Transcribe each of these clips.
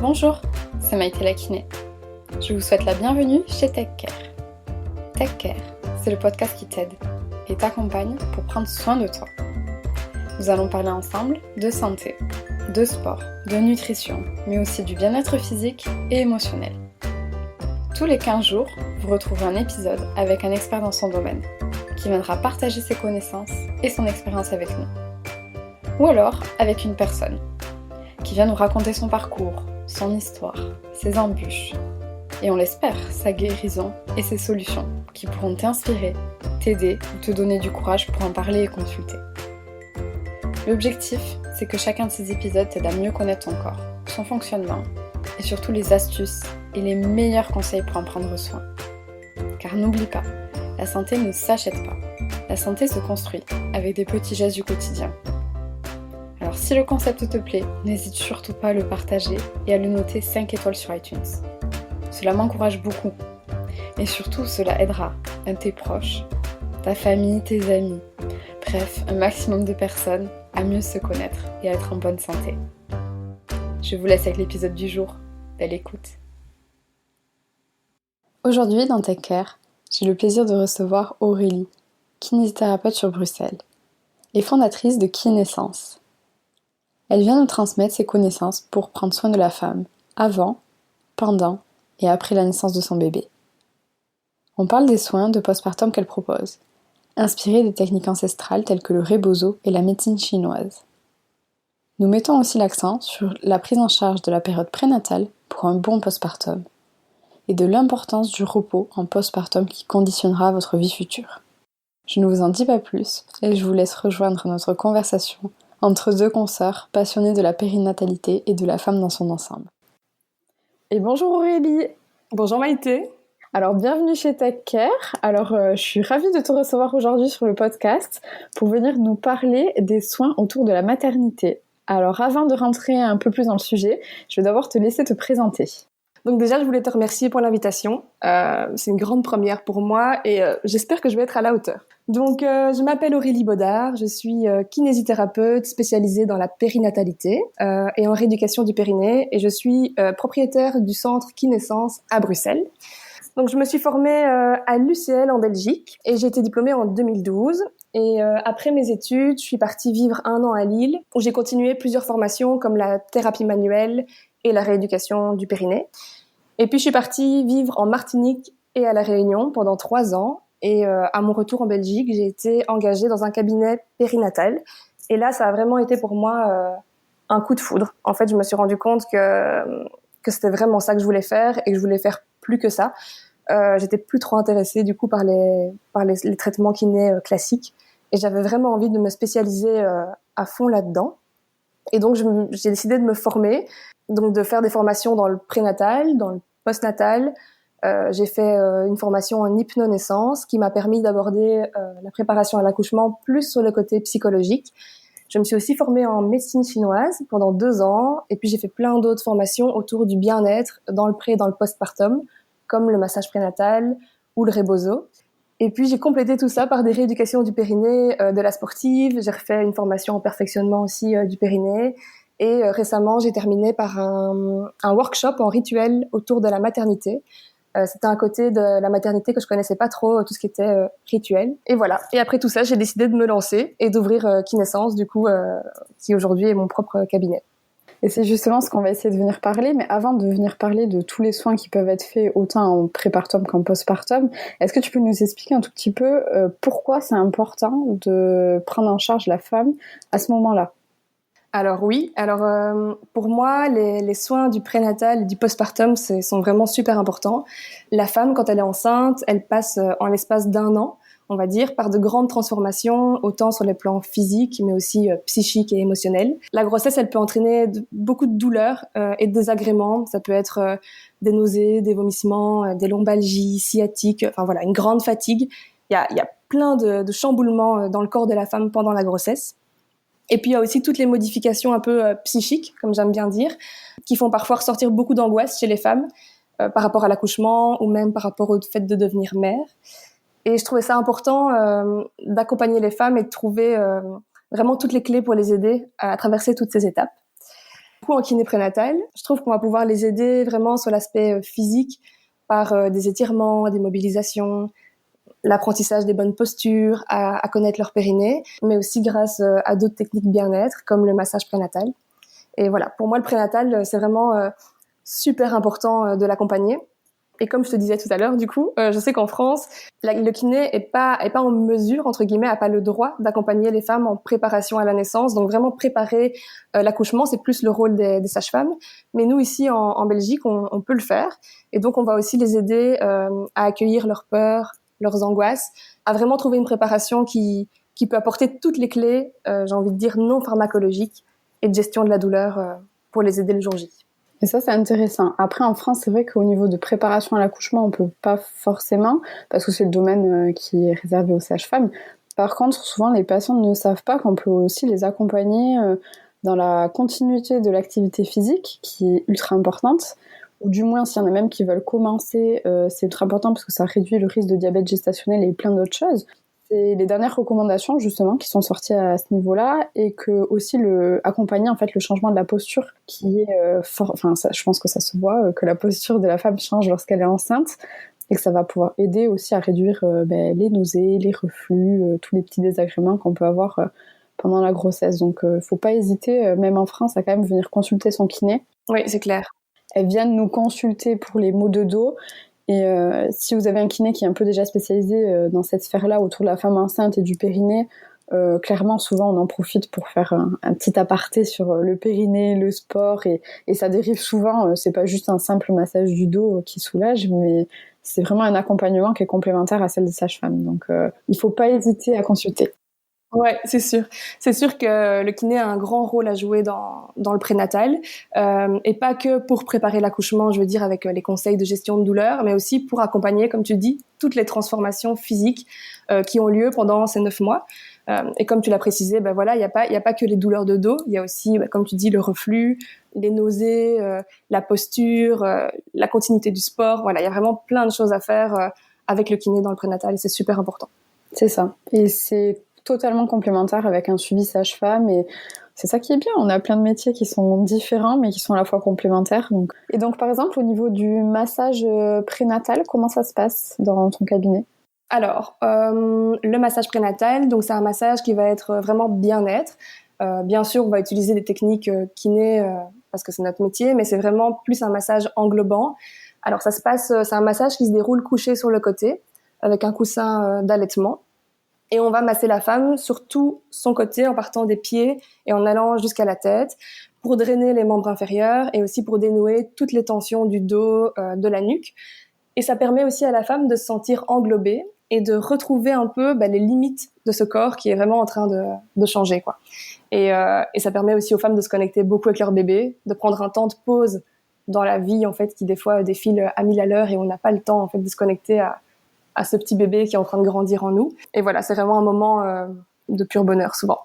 Bonjour, c'est Maïté la kiné. Je vous souhaite la bienvenue chez TechCare. TechCare, c'est le podcast qui t'aide et t'accompagne pour prendre soin de toi. Nous allons parler ensemble de santé, de sport, de nutrition, mais aussi du bien-être physique et émotionnel. Tous les 15 jours, vous retrouverez un épisode avec un expert dans son domaine, qui viendra partager ses connaissances et son expérience avec nous. Ou alors avec une personne, qui vient nous raconter son parcours, son histoire, ses embûches, et on l'espère, sa guérison et ses solutions, qui pourront t'inspirer, t'aider ou te donner du courage pour en parler et consulter. L'objectif, c'est que chacun de ces épisodes t'aide à mieux connaître ton corps, son fonctionnement, et surtout les astuces et les meilleurs conseils pour en prendre soin. Car n'oublie pas, la santé ne s'achète pas. La santé se construit avec des petits gestes du quotidien. Alors si le concept te plaît, n'hésite surtout pas à le partager et à le noter 5 étoiles sur iTunes. Cela m'encourage beaucoup. Et surtout, cela aidera un de tes proches, ta famille, tes amis, bref, un maximum de personnes à mieux se connaître et à être en bonne santé. Je vous laisse avec l'épisode du jour. Belle écoute. Aujourd'hui, dans TechCare, j'ai le plaisir de recevoir Aurélie, kinésithérapeute sur Bruxelles, et fondatrice de Kinéessence. Elle vient nous transmettre ses connaissances pour prendre soin de la femme, avant, pendant et après la naissance de son bébé. On parle des soins de postpartum qu'elle propose, inspirés des techniques ancestrales telles que le rebozo et la médecine chinoise. Nous mettons aussi l'accent sur la prise en charge de la période prénatale pour un bon postpartum, et de l'importance du repos en postpartum qui conditionnera votre vie future. Je ne vous en dis pas plus, et je vous laisse rejoindre notre conversation entre deux consoeurs passionnées de la périnatalité et de la femme dans son ensemble. Et bonjour Aurélie. Bonjour Maïté. Alors bienvenue chez TechCare. Alors je suis ravie de te recevoir aujourd'hui sur le podcast pour venir nous parler des soins autour de la maternité. Alors avant de rentrer un peu plus dans le sujet, je vais d'abord te laisser te présenter. Donc déjà, je voulais te remercier pour l'invitation. C'est une grande première pour moi et j'espère que je vais être à la hauteur. Donc, je m'appelle Aurélie Baudard, je suis kinésithérapeute spécialisée dans la périnatalité et en rééducation du périnée et je suis propriétaire du centre Kinéessence à Bruxelles. Donc, je me suis formée à l'UCL en Belgique et j'ai été diplômée en 2012. Et après mes études, je suis partie vivre 1 an à Lille où j'ai continué plusieurs formations comme la thérapie manuelle et la rééducation du périnée. Et puis je suis partie vivre en Martinique et à La Réunion pendant 3 ans. Et à mon retour en Belgique, j'ai été engagée dans un cabinet périnatal. Et là, ça a vraiment été pour moi un coup de foudre. En fait, je me suis rendu compte que c'était vraiment ça que je voulais faire et que je voulais faire plus que ça. J'étais plus trop intéressée du coup par les traitements kinés classiques. Et j'avais vraiment envie de me spécialiser à fond là-dedans. Et donc, j'ai décidé de me former, donc de faire des formations dans le prénatal, dans le postnatal. J'ai fait une formation en hypnonaissance qui m'a permis d'aborder la préparation à l'accouchement plus sur le côté psychologique. Je me suis aussi formée en médecine chinoise pendant 2 ans. Et puis, j'ai fait plein d'autres formations autour du bien-être dans le pré et dans le postpartum, comme le massage prénatal ou le rebozo. Et puis, j'ai complété tout ça par des rééducations du périnée de la sportive. J'ai refait une formation en perfectionnement aussi du périnée. Et récemment, j'ai terminé par un workshop en rituel autour de la maternité. C'était un côté de la maternité que je connaissais pas trop, tout ce qui était rituel. Et voilà. Et après tout ça, j'ai décidé de me lancer et d'ouvrir Kinéessence, du coup, qui aujourd'hui est mon propre cabinet. Et c'est justement ce qu'on va essayer de venir parler, mais avant de venir parler de tous les soins qui peuvent être faits autant en prépartum qu'en postpartum, est-ce que tu peux nous expliquer un tout petit peu pourquoi c'est important de prendre en charge la femme à ce moment-là ? Alors oui, pour moi, les soins du prénatal et du postpartum sont vraiment super importants. La femme, quand elle est enceinte, elle passe en l'espace d'1 an, on va dire, par de grandes transformations, autant sur les plans physiques, mais aussi psychiques et émotionnels. La grossesse, elle peut entraîner beaucoup de douleurs et de désagréments. Ça peut être des nausées, des vomissements, des lombalgies, sciatiques, enfin voilà, une grande fatigue. Il y a plein de chamboulements dans le corps de la femme pendant la grossesse. Et puis il y a aussi toutes les modifications un peu psychiques, comme j'aime bien dire, qui font parfois ressortir beaucoup d'angoisse chez les femmes par rapport à l'accouchement ou même par rapport au fait de devenir mère. Et je trouvais ça important d'accompagner les femmes et de trouver vraiment toutes les clés pour les aider à traverser toutes ces étapes. Du coup, en kiné prénatal, je trouve qu'on va pouvoir les aider vraiment sur l'aspect physique par des étirements, des mobilisations, l'apprentissage des bonnes postures, à connaître leur périnée, mais aussi grâce à d'autres techniques bien-être comme le massage prénatal. Et voilà, pour moi, le prénatal, c'est vraiment super important de l'accompagner. Et comme je te disais tout à l'heure, du coup, je sais qu'en France, le kiné est pas en mesure, entre guillemets, a pas le droit d'accompagner les femmes en préparation à la naissance. Donc vraiment préparer l'accouchement, c'est plus le rôle des sages-femmes. Mais nous ici en Belgique, on peut le faire. Et donc on va aussi les aider à accueillir leurs peurs, leurs angoisses, à vraiment trouver une préparation qui peut apporter toutes les clés, j'ai envie de dire non pharmacologiques et de gestion de la douleur pour les aider le jour J. Et ça, c'est intéressant. Après, en France, c'est vrai qu'au niveau de préparation à l'accouchement, on peut pas forcément, parce que c'est le domaine qui est réservé aux sages-femmes. Par contre, souvent, les patients ne savent pas qu'on peut aussi les accompagner dans la continuité de l'activité physique, qui est ultra importante, ou du moins, s'il y en a même qui veulent commencer, c'est ultra important parce que ça réduit le risque de diabète gestationnel et plein d'autres choses. C'est les dernières recommandations justement qui sont sorties à ce niveau-là et que aussi accompagner en fait le changement de la posture qui est fort. Enfin, ça, je pense que ça se voit que la posture de la femme change lorsqu'elle est enceinte et que ça va pouvoir aider aussi à réduire les nausées, les reflux, tous les petits désagréments qu'on peut avoir pendant la grossesse. Donc, faut pas hésiter, même en France, à quand même venir consulter son kiné. Oui, c'est clair. Elles viennent nous consulter pour les maux de dos. Et si vous avez un kiné qui est un peu déjà spécialisé dans cette sphère-là, autour de la femme enceinte et du périnée, clairement, souvent, on en profite pour faire un petit aparté sur le périnée, le sport, et ça dérive souvent. C'est pas juste un simple massage du dos qui soulage, mais c'est vraiment un accompagnement qui est complémentaire à celle des sages-femmes. Donc, il faut pas hésiter à consulter. Ouais, c'est sûr. C'est sûr que le kiné a un grand rôle à jouer dans le prénatal, et pas que pour préparer l'accouchement, je veux dire, avec les conseils de gestion de douleur, mais aussi pour accompagner, comme tu dis, toutes les transformations physiques qui ont lieu pendant ces 9 mois. Et comme tu l'as précisé, ben voilà, il y a pas que les douleurs de dos, il y a aussi, comme tu dis, le reflux, les nausées, la posture, la continuité du sport. Voilà, il y a vraiment plein de choses à faire avec le kiné dans le prénatal et c'est super important. C'est ça. Et c'est totalement complémentaire avec un suivi sage-femme et c'est ça qui est bien. On a plein de métiers qui sont différents mais qui sont à la fois complémentaires. Donc. Et donc par exemple au niveau du massage prénatal, comment ça se passe dans ton cabinet ? Alors, le massage prénatal, donc c'est un massage qui va être vraiment bien-être. Bien sûr, on va utiliser des techniques kiné parce que c'est notre métier, mais c'est vraiment plus un massage englobant. Alors ça se passe, c'est un massage qui se déroule couché sur le côté avec un coussin d'allaitement. Et on va masser la femme sur tout son côté en partant des pieds et en allant jusqu'à la tête pour drainer les membres inférieurs et aussi pour dénouer toutes les tensions du dos, de la nuque. Et ça permet aussi à la femme de se sentir englobée et de retrouver un peu les limites de ce corps qui est vraiment en train de changer, quoi. Et ça permet aussi aux femmes de se connecter beaucoup avec leur bébé, de prendre un temps de pause dans la vie en fait qui des fois défile à 1000 à l'heure et on n'a pas le temps en fait de se connecter à ce petit bébé qui est en train de grandir en nous. Et voilà, c'est vraiment un moment de pur bonheur souvent.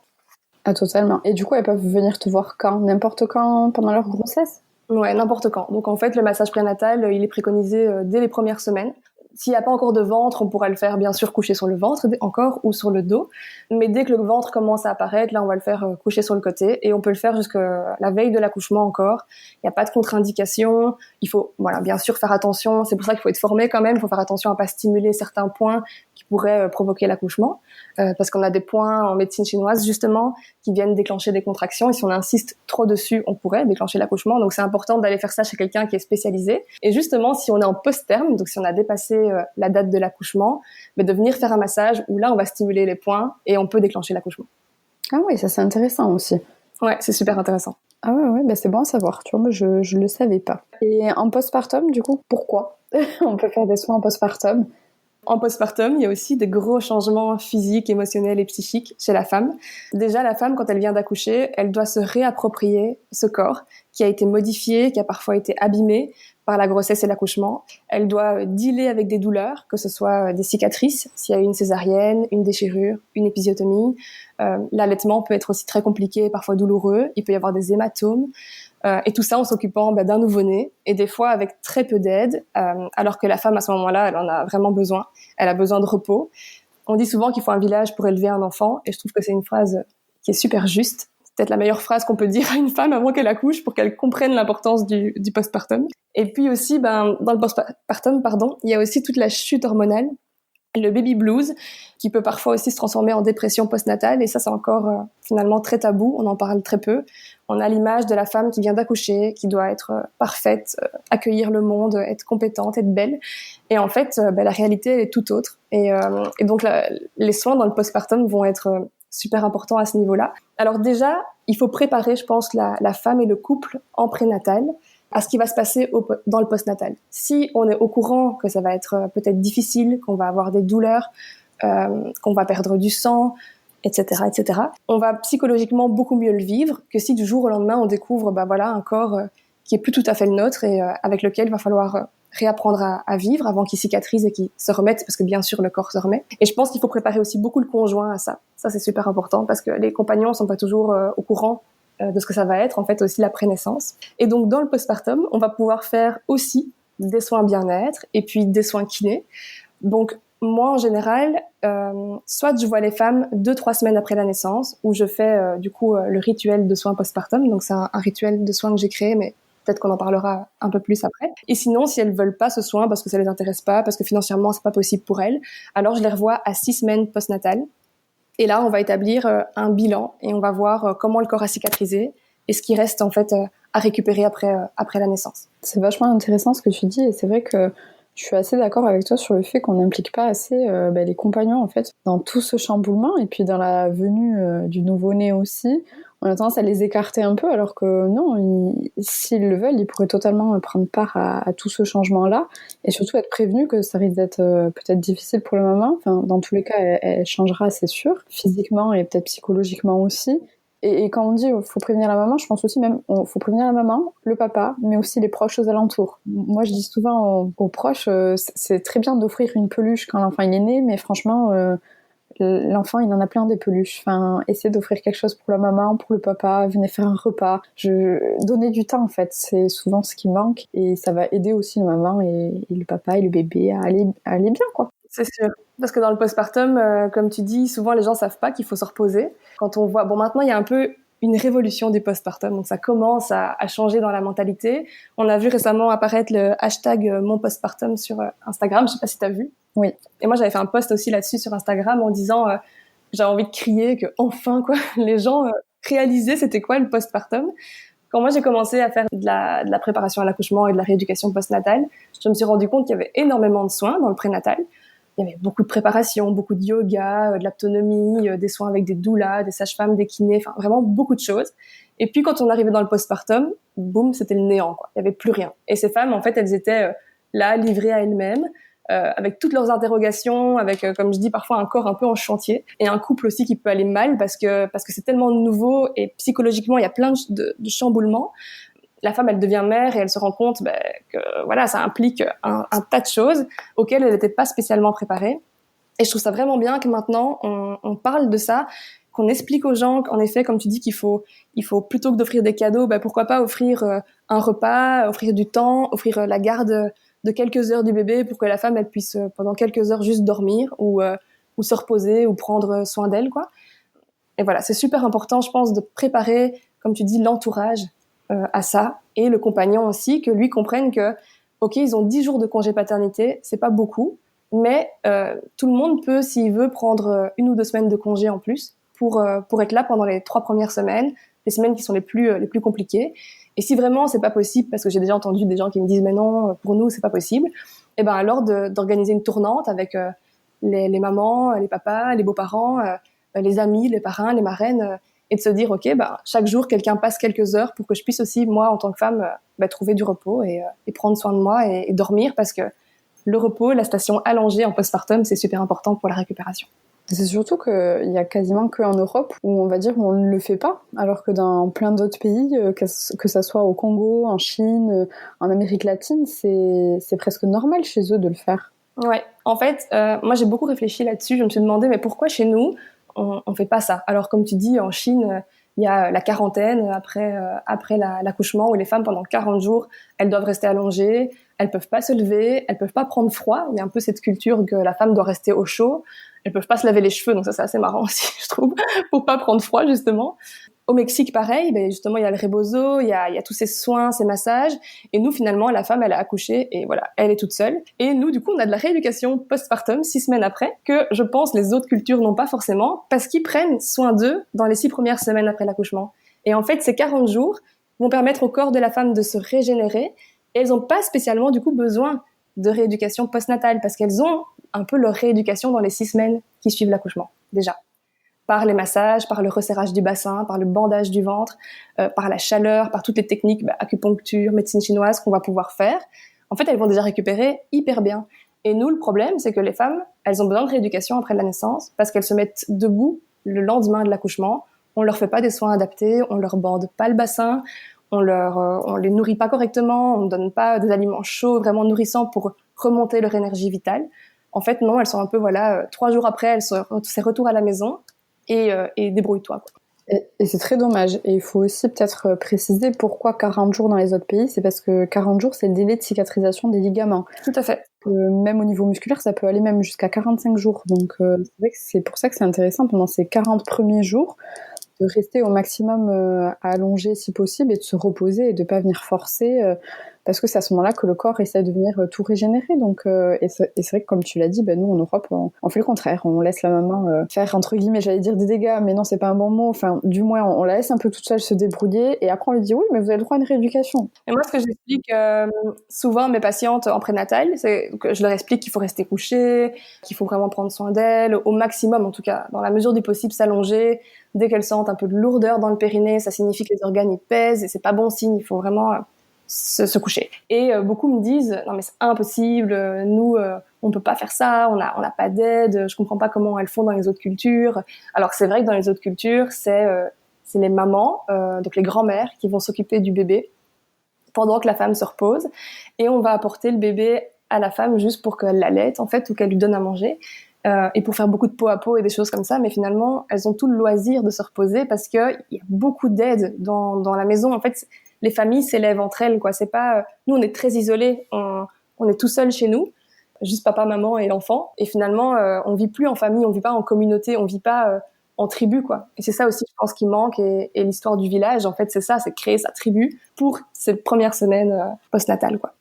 Ah, totalement. Et du coup, elles peuvent venir te voir quand ? N'importe quand pendant leur grossesse ? Ouais, n'importe quand. Donc en fait, le massage prénatal, il est préconisé dès les premières semaines. S'il n'y a pas encore de ventre, on pourra le faire bien sûr coucher sur le ventre encore ou sur le dos. Mais dès que le ventre commence à apparaître, là on va le faire coucher sur le côté et on peut le faire jusqu'à la veille de l'accouchement encore. Il n'y a pas de contre-indication. Il faut bien sûr faire attention. C'est pour ça qu'il faut être formé quand même. Il faut faire attention à pas stimuler certains points qui pourraient provoquer l'accouchement. Parce qu'on a des points en médecine chinoise justement qui viennent déclencher des contractions et si on insiste trop dessus, on pourrait déclencher l'accouchement. Donc c'est important d'aller faire ça chez quelqu'un qui est spécialisé. Et justement, si on est en post-terme, donc si on a dépassé la date de l'accouchement, de venir faire un massage où là on va stimuler les points et on peut déclencher l'accouchement. Ah oui, ça c'est intéressant aussi. Ouais, c'est super intéressant. Ah ouais, c'est bon à savoir. Tu vois, moi je le savais pas. Et en postpartum, du coup, pourquoi on peut faire des soins en postpartum ? En postpartum, il y a aussi des gros changements physiques, émotionnels et psychiques chez la femme. Déjà, la femme, quand elle vient d'accoucher, elle doit se réapproprier ce corps qui a été modifié, qui a parfois été abîmé par la grossesse et l'accouchement. Elle doit dealer avec des douleurs, que ce soit des cicatrices, s'il y a eu une césarienne, une déchirure, une épisiotomie. L'allaitement peut être aussi très compliqué, parfois douloureux. Il peut y avoir des hématomes. Et tout ça en s'occupant d'un nouveau-né et des fois avec très peu d'aide, alors que la femme à ce moment-là, elle en a vraiment besoin. Elle a besoin de repos. On dit souvent qu'il faut un village pour élever un enfant et je trouve que c'est une phrase qui est super juste. peut-être la meilleure phrase qu'on peut dire à une femme avant qu'elle accouche pour qu'elle comprenne l'importance du postpartum. Et puis aussi, dans le postpartum, il y a aussi toute la chute hormonale, le baby blues, qui peut parfois aussi se transformer en dépression postnatale. Et ça, c'est encore finalement très tabou. On en parle très peu. On a l'image de la femme qui vient d'accoucher, qui doit être parfaite, accueillir le monde, être compétente, être belle. Et en fait, la réalité, elle est tout autre. Et donc, les soins dans le postpartum vont être super importants à ce niveau-là. Alors déjà, il faut préparer, je pense, la femme et le couple en prénatal à ce qui va se passer dans le postnatal. Si on est au courant que ça va être peut-être difficile, qu'on va avoir des douleurs, qu'on va perdre du sang, etc., etc., on va psychologiquement beaucoup mieux le vivre que si du jour au lendemain on découvre un corps qui est plus tout à fait le nôtre et avec lequel il va falloir réapprendre à vivre avant qu'il cicatrise et qu'il se remette, parce que bien sûr le corps se remet. Et je pense qu'il faut préparer aussi beaucoup le conjoint à ça. Ça, c'est super important parce que les compagnons sont pas toujours au courant de ce que ça va être, en fait, aussi la prénaissance. Et donc, dans le postpartum, on va pouvoir faire aussi des soins bien-être et puis des soins kinés. Donc, moi, en général, soit je vois les femmes 2-3 semaines après la naissance, où je fais, le rituel de soins postpartum. Donc, c'est un rituel de soins que j'ai créé, mais peut-être qu'on en parlera un peu plus après. Et sinon, si elles veulent pas ce soin parce que ça les intéresse pas, parce que financièrement, c'est pas possible pour elles, alors je les revois à 6 semaines postnatales. Et là, on va établir un bilan et on va voir comment le corps a cicatrisé et ce qui reste en fait à récupérer après la naissance. C'est vachement intéressant ce que tu dis et c'est vrai que je suis assez d'accord avec toi sur le fait qu'on n'implique pas assez les compagnons en fait dans tout ce chamboulement et puis dans la venue du nouveau-né aussi. On a tendance à les écarter un peu alors que non, s'ils le veulent, ils pourraient totalement prendre part à tout ce changement-là et surtout être prévenus que ça risque d'être peut-être difficile pour la maman. Enfin, dans tous les cas, elle changera, c'est sûr, physiquement et peut-être psychologiquement aussi. Et quand on dit faut prévenir la maman, je pense aussi même faut prévenir la maman, le papa, mais aussi les proches aux alentours. Moi, je dis souvent aux proches, c'est très bien d'offrir une peluche quand l'enfant il est né, mais franchement, l'enfant il en a plein des peluches. Enfin, essayez d'offrir quelque chose pour la maman, pour le papa, venez faire un repas. Donner du temps en fait, c'est souvent ce qui manque et ça va aider aussi la maman et le papa et le bébé à aller bien quoi. C'est sûr. Parce que dans le postpartum, comme tu dis, souvent les gens savent pas qu'il faut se reposer. Quand on voit, maintenant il y a un peu une révolution du postpartum, donc ça commence à changer dans la mentalité. On a vu récemment apparaître le hashtag mon postpartum sur Instagram, je sais pas si t'as vu. Oui. Et moi j'avais fait un post aussi là-dessus sur Instagram en disant j'avais envie de crier que enfin les gens réalisaient c'était quoi le postpartum. Quand moi j'ai commencé à faire de la préparation à l'accouchement et de la rééducation postnatale, je me suis rendu compte qu'il y avait énormément de soins dans le prénatal. Il y avait beaucoup de préparation, beaucoup de yoga, de l'autonomie, des soins avec des doulas, des sages-femmes, des kinés, enfin vraiment beaucoup de choses. Et puis quand on arrivait dans le postpartum, boum, c'était le néant, quoi. Il y avait plus rien. Et ces femmes, en fait, elles étaient là, livrées à elles-mêmes, avec toutes leurs interrogations, avec, comme je dis, parfois un corps un peu en chantier, et un couple aussi qui peut aller mal parce que c'est tellement nouveau et psychologiquement il y a plein de chamboulements. La femme, elle devient mère et elle se rend compte que voilà, ça implique un tas de choses auxquelles elle n'était pas spécialement préparée. Et je trouve ça vraiment bien que maintenant on parle de ça, qu'on explique aux gens qu'en effet, comme tu dis, qu'il faut plutôt que d'offrir des cadeaux, pourquoi pas offrir un repas, offrir du temps, offrir la garde de quelques heures du bébé pour que la femme elle puisse pendant quelques heures juste dormir ou se reposer ou prendre soin d'elle quoi. Et voilà, c'est super important, je pense, de préparer, comme tu dis, l'entourage à ça, et le compagnon aussi, que lui comprenne que, ok, ils ont 10 jours de congé paternité, c'est pas beaucoup, mais tout le monde peut, s'il veut, prendre 1 ou 2 semaines de congé en plus pour être là pendant les 3 premières semaines, les semaines qui sont les plus compliquées. Et si vraiment c'est pas possible, parce que j'ai déjà entendu des gens qui me disent mais non, pour nous c'est pas possible, et ben alors d'organiser une tournante avec les mamans, les papas, les beaux-parents, les amis, les parrains, les marraines, et de se dire ok, chaque jour quelqu'un passe quelques heures pour que je puisse aussi moi en tant que femme trouver du repos et prendre soin de moi et dormir, parce que le repos, la station allongée en postpartum, c'est super important pour la récupération. C'est surtout qu'il y a quasiment qu'en Europe où on va dire on ne le fait pas, alors que dans plein d'autres pays, que ça soit au Congo, en Chine, en Amérique latine, c'est presque normal chez eux de le faire. Ouais, en fait, moi j'ai beaucoup réfléchi là-dessus, je me suis demandé mais pourquoi chez nous on fait pas ça. Alors comme tu dis, en Chine, il y a la quarantaine après l'accouchement où les femmes pendant 40 jours, elles doivent rester allongées, elles peuvent pas se lever, elles peuvent pas prendre froid. Il y a un peu cette culture que la femme doit rester au chaud. Elles peuvent pas se laver les cheveux, donc ça c'est assez marrant aussi, je trouve, pour pas prendre froid justement. Au Mexique, pareil, ben justement, il y a le rebozo, il y a tous ces soins, ces massages. Et nous, finalement, la femme, elle a accouché et voilà, elle est toute seule. Et nous, du coup, on a de la rééducation postpartum 6 semaines après, que je pense les autres cultures n'ont pas forcément, parce qu'ils prennent soin d'eux dans les 6 premières semaines après l'accouchement. Et en fait, ces 40 jours vont permettre au corps de la femme de se régénérer. Et elles n'ont pas spécialement, du coup, besoin de rééducation postnatale, parce qu'elles ont un peu leur rééducation dans les 6 semaines qui suivent l'accouchement, déjà. Par les massages, par le resserrage du bassin, par le bandage du ventre, par la chaleur, par toutes les techniques, acupuncture, médecine chinoise qu'on va pouvoir faire. En fait, elles vont déjà récupérer hyper bien. Et nous, le problème, c'est que les femmes, elles ont besoin de rééducation après la naissance parce qu'elles se mettent debout le lendemain de l'accouchement. On leur fait pas des soins adaptés, on leur bande pas le bassin, on les nourrit pas correctement, on ne donne pas des aliments chauds vraiment nourrissants pour remonter leur énergie vitale. En fait, non, elles sont un peu, 3 jours après, c'est retour à la maison. Et débrouille-toi, quoi. Et c'est très dommage. Et il faut aussi peut-être préciser pourquoi 40 jours dans les autres pays. C'est parce que 40 jours, c'est le délai de cicatrisation des ligaments. Tout à fait. Même au niveau musculaire, ça peut aller même jusqu'à 45 jours. Donc c'est vrai que c'est pour ça que c'est intéressant pendant ces 40 premiers jours de rester au maximum allongé si possible et de se reposer et de pas venir forcer parce que c'est à ce moment-là que le corps essaie de venir tout régénérer. Donc et c'est vrai que comme tu l'as dit, nous en Europe on fait le contraire, on laisse la maman faire entre guillemets, j'allais dire des dégâts, mais non, c'est pas un bon mot, enfin du moins on la laisse un peu toute seule se débrouiller et après on lui dit oui mais vous avez le droit à une rééducation. Et moi ce que j'explique souvent à mes patientes en prénatal, c'est que je leur explique qu'il faut rester couché, qu'il faut vraiment prendre soin d'elles au maximum, en tout cas dans la mesure du possible s'allonger. Dès qu'elles sentent un peu de lourdeur dans le périnée, ça signifie que les organes y pèsent et c'est pas bon signe, il faut vraiment se coucher. Et beaucoup me disent non mais c'est impossible, nous on peut pas faire ça, on n'a pas d'aide, je comprends pas comment elles font dans les autres cultures. Alors c'est vrai que dans les autres cultures, c'est les mamans, donc les grand-mères qui vont s'occuper du bébé pendant que la femme se repose et on va apporter le bébé à la femme juste pour qu'elle l'allaite en fait ou qu'elle lui donne à manger. Et pour faire beaucoup de peau à peau et des choses comme ça, mais finalement, elles ont tout le loisir de se reposer parce qu'il y a beaucoup d'aide dans la maison. En fait, les familles s'élèvent entre elles, quoi. C'est pas, nous, on est très isolés, on est tout seul chez nous, juste papa, maman et l'enfant. Et finalement, on vit plus en famille, on vit pas en communauté, on vit pas en tribu, quoi. Et c'est ça aussi, je pense, qui manque. Et l'histoire du village, en fait, c'est ça, c'est créer sa tribu pour ces premières semaines postnatales, quoi.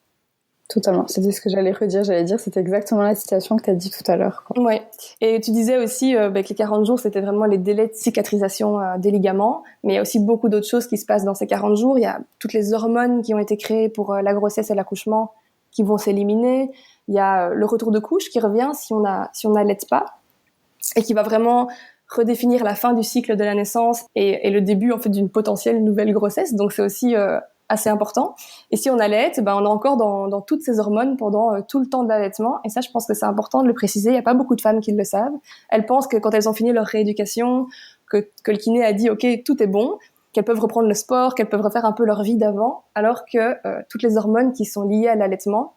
Totalement, c'était ce que j'allais redire, c'était exactement la citation que tu as dit tout à l'heure. Ouais. Et tu disais aussi que les 40 jours, c'était vraiment les délais de cicatrisation des ligaments, mais il y a aussi beaucoup d'autres choses qui se passent dans ces 40 jours. Il y a toutes les hormones qui ont été créées pour la grossesse et l'accouchement qui vont s'éliminer. Il y a le retour de couche qui revient si on n'allaite pas et qui va vraiment redéfinir la fin du cycle de la naissance et le début en fait d'une potentielle nouvelle grossesse. Donc c'est aussi assez important. Et si on allaite, on est encore dans toutes ces hormones pendant tout le temps de l'allaitement. Et ça, je pense que c'est important de le préciser. Il n'y a pas beaucoup de femmes qui le savent. Elles pensent que quand elles ont fini leur rééducation, que le kiné a dit « Ok, tout est bon », qu'elles peuvent reprendre le sport, qu'elles peuvent refaire un peu leur vie d'avant, alors que toutes les hormones qui sont liées à l'allaitement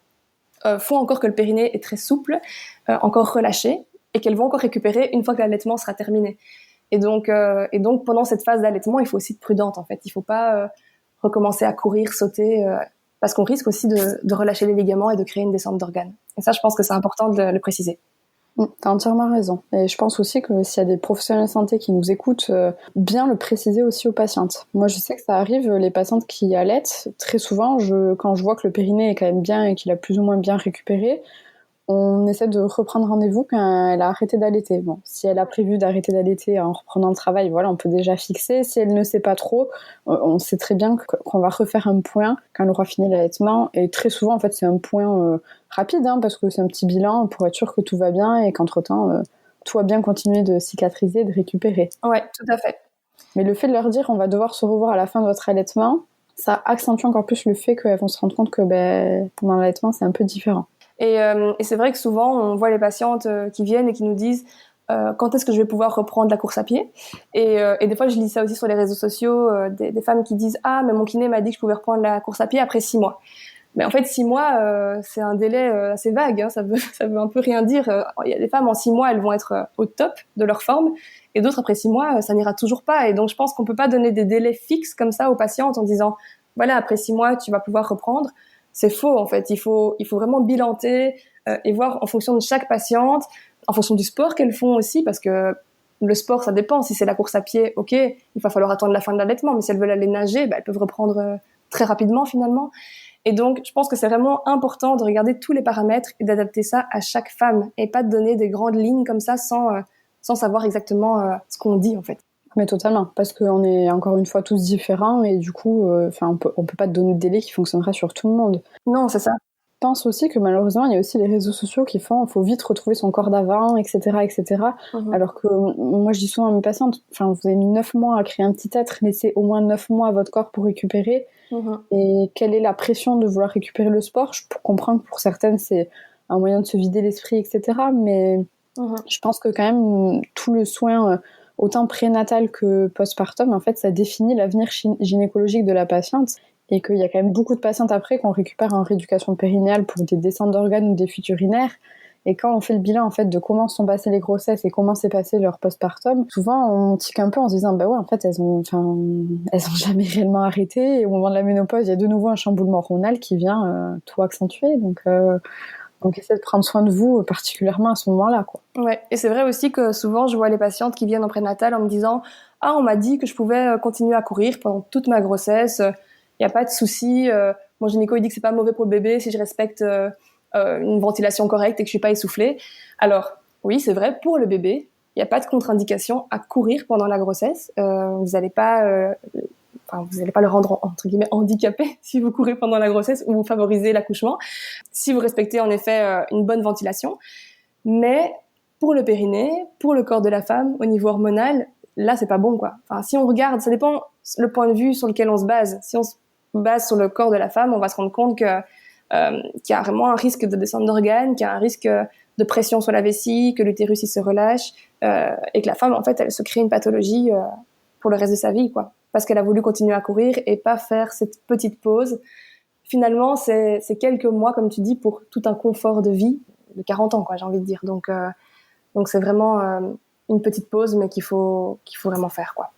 font encore que le périnée est très souple, encore relâché, et qu'elles vont encore récupérer une fois que l'allaitement sera terminé. Et donc pendant cette phase d'allaitement, il faut aussi être prudente, en fait. Il ne faut pas recommencer à courir, sauter, parce qu'on risque aussi de relâcher les ligaments et de créer une descente d'organes. Et ça, je pense que c'est important de le préciser. T'as entièrement raison. Et je pense aussi que s'il y a des professionnels de santé qui nous écoutent, bien le préciser aussi aux patientes. Moi, je sais que ça arrive, les patientes qui allaitent, très souvent, quand je vois que le périnée est quand même bien et qu'il a plus ou moins bien récupéré, on essaie de reprendre rendez-vous quand elle a arrêté d'allaiter. Bon, si elle a prévu d'arrêter d'allaiter en reprenant le travail, voilà, on peut déjà fixer. Si elle ne sait pas trop, on sait très bien qu'on va refaire un point quand elle aura fini l'allaitement. Et très souvent, en fait, c'est un point rapide, parce que c'est un petit bilan pour être sûr que tout va bien et qu'entre-temps, tout va bien continuer de cicatriser, de récupérer. Ouais, tout à fait. Mais le fait de leur dire on va devoir se revoir à la fin de votre allaitement, ça accentue encore plus le fait qu'elles vont se rendre compte que pendant l'allaitement, c'est un peu différent. Et c'est vrai que souvent, on voit les patientes qui viennent et qui nous disent quand est-ce que je vais pouvoir reprendre la course à pied. Et des fois, je lis ça aussi sur les réseaux sociaux, des femmes qui disent « Ah, mais mon kiné m'a dit que je pouvais reprendre la course à pied après 6 mois ». Mais en fait, 6 mois, c'est un délai assez vague. Ça veut un peu rien dire. Il y a des femmes, en 6 mois, elles vont être au top de leur forme. Et d'autres, après 6 mois, ça n'ira toujours pas. Et donc, je pense qu'on peut pas donner des délais fixes comme ça aux patientes en disant « Voilà, après 6 mois, tu vas pouvoir reprendre ». C'est faux, en fait. Il faut vraiment bilanter et voir en fonction de chaque patiente, en fonction du sport qu'elles font aussi, parce que le sport, ça dépend. Si c'est la course à pied, ok, il va falloir attendre la fin de l'allaitement. Mais si elles veulent aller nager, elles peuvent reprendre très rapidement finalement. Et donc, je pense que c'est vraiment important de regarder tous les paramètres et d'adapter ça à chaque femme et pas de donner des grandes lignes comme ça sans savoir exactement ce qu'on dit en fait. Mais totalement, parce qu'on est encore une fois tous différents et du coup, on peut pas te donner de délai qui fonctionnera sur tout le monde. Non, c'est ça. Je pense aussi que malheureusement, il y a aussi les réseaux sociaux qui font faut vite retrouver son corps d'avant, etc., etc. Alors que moi, je dis souvent à mes patientes, vous avez mis 9 mois à créer un petit être, laissez au moins 9 mois à votre corps pour récupérer. Et quelle est la pression de vouloir récupérer le sport? Je peux comprendre que pour certaines, c'est un moyen de se vider l'esprit, etc. Mais je pense que quand même, tout le soin, autant prénatal que postpartum, en fait, ça définit l'avenir gynécologique de la patiente. Et qu'il y a quand même beaucoup de patientes après qu'on récupère en rééducation périnéale pour des descentes d'organes ou des fuites urinaires. Et quand on fait le bilan en fait de comment sont passées les grossesses et comment s'est passé leur postpartum, souvent on tique un peu en se disant bah ouais en fait elles ont jamais réellement arrêté et au moment de la ménopause il y a de nouveau un chamboulement hormonal qui vient tout accentuer. Donc essayez de prendre soin de vous particulièrement à ce moment-là quoi. Ouais, et c'est vrai aussi que souvent je vois les patientes qui viennent en prénatal en me disant ah on m'a dit que je pouvais continuer à courir pendant toute ma grossesse. Il n'y a pas de souci. Mon gynéco il dit que c'est pas mauvais pour le bébé si je respecte une ventilation correcte et que je suis pas essoufflée. Alors oui, c'est vrai pour le bébé, il n'y a pas de contre-indication à courir pendant la grossesse. Vous n'allez pas le rendre entre guillemets handicapé si vous courez pendant la grossesse ou vous favorisez l'accouchement. Si vous respectez en effet une bonne ventilation, mais pour le périnée, pour le corps de la femme, au niveau hormonal, là c'est pas bon quoi. Si on regarde, ça dépend le point de vue sur lequel on se base. Si on se base sur le corps de la femme, on va se rendre compte que qu'il y a vraiment un risque de descente d'organes, qu'il y a un risque de pression sur la vessie, que l'utérus il se relâche et que la femme en fait elle se crée une pathologie pour le reste de sa vie quoi, parce qu'elle a voulu continuer à courir et pas faire cette petite pause. Finalement c'est quelques mois comme tu dis pour tout un confort de vie de 40 ans quoi, j'ai envie de dire. Donc c'est vraiment une petite pause mais qu'il faut vraiment faire quoi.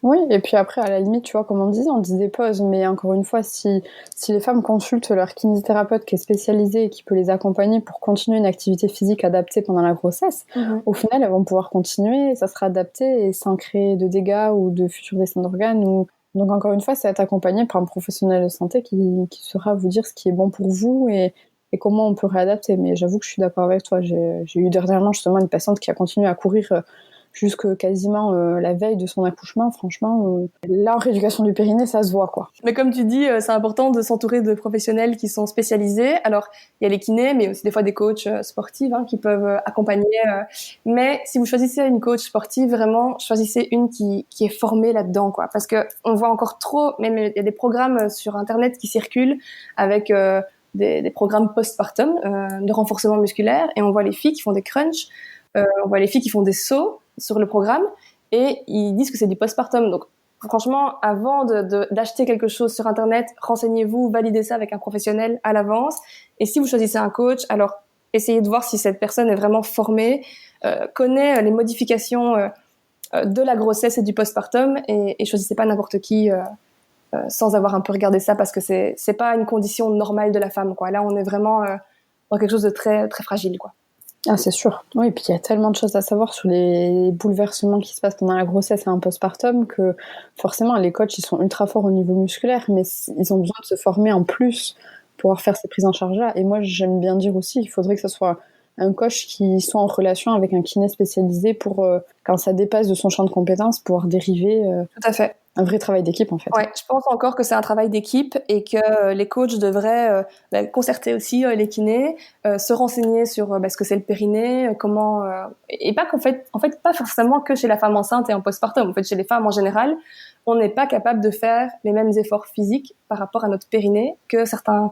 Oui, et puis après, à la limite, tu vois, comme on dit des pauses, mais encore une fois, si les femmes consultent leur kinésithérapeute qui est spécialisé et qui peut les accompagner pour continuer une activité physique adaptée pendant la grossesse, au final, elles vont pouvoir continuer, ça sera adapté et sans créer de dégâts ou de futures descentes d'organes. Donc encore une fois, c'est être accompagné par un professionnel de santé qui saura vous dire ce qui est bon pour vous et comment on peut réadapter. Mais j'avoue que je suis d'accord avec toi. J'ai eu dernièrement justement une patiente qui a continué à courir jusque quasiment la veille de son accouchement. Franchement, là en rééducation du périnée, ça se voit quoi. Mais comme tu dis, c'est important de s'entourer de professionnels qui sont spécialisés. Alors, il y a les kinés, mais aussi des fois des coachs sportifs qui peuvent accompagner. Mais si vous choisissez une coach sportive, vraiment, choisissez une qui est formée là-dedans, quoi. Parce que on voit encore trop, même il y a des programmes sur Internet qui circulent avec des programmes postpartum de renforcement musculaire, et on voit les filles qui font des crunchs, on voit les filles qui font des sauts sur le programme, et ils disent que c'est du postpartum. Donc, franchement, avant d'acheter quelque chose sur Internet, renseignez-vous, validez ça avec un professionnel à l'avance. Et si vous choisissez un coach, alors essayez de voir si cette personne est vraiment formée, connaît les modifications de la grossesse et du postpartum, et choisissez pas n'importe qui sans avoir un peu regardé ça, parce que c'est pas une condition normale de la femme, quoi. Là, on est vraiment dans quelque chose de très, très fragile, quoi. Ah, c'est sûr. Oui, et puis il y a tellement de choses à savoir sur les bouleversements qui se passent pendant la grossesse et un postpartum que forcément les coachs ils sont ultra forts au niveau musculaire, mais ils ont besoin de se former en plus pour pouvoir faire ces prises en charge-là. Et moi j'aime bien dire aussi qu'il faudrait que ce soit un coach qui soit en relation avec un kiné spécialisé pour, quand ça dépasse de son champ de compétences, pouvoir dériver Tout à fait. Un vrai travail d'équipe en fait. Ouais, je pense encore que c'est un travail d'équipe et que les coachs devraient concerter aussi les kinés, se renseigner sur ce que c'est le périnée, comment et pas en fait pas forcément que chez la femme enceinte et en postpartum. En fait, chez les femmes en général, on n'est pas capable de faire les mêmes efforts physiques par rapport à notre périnée que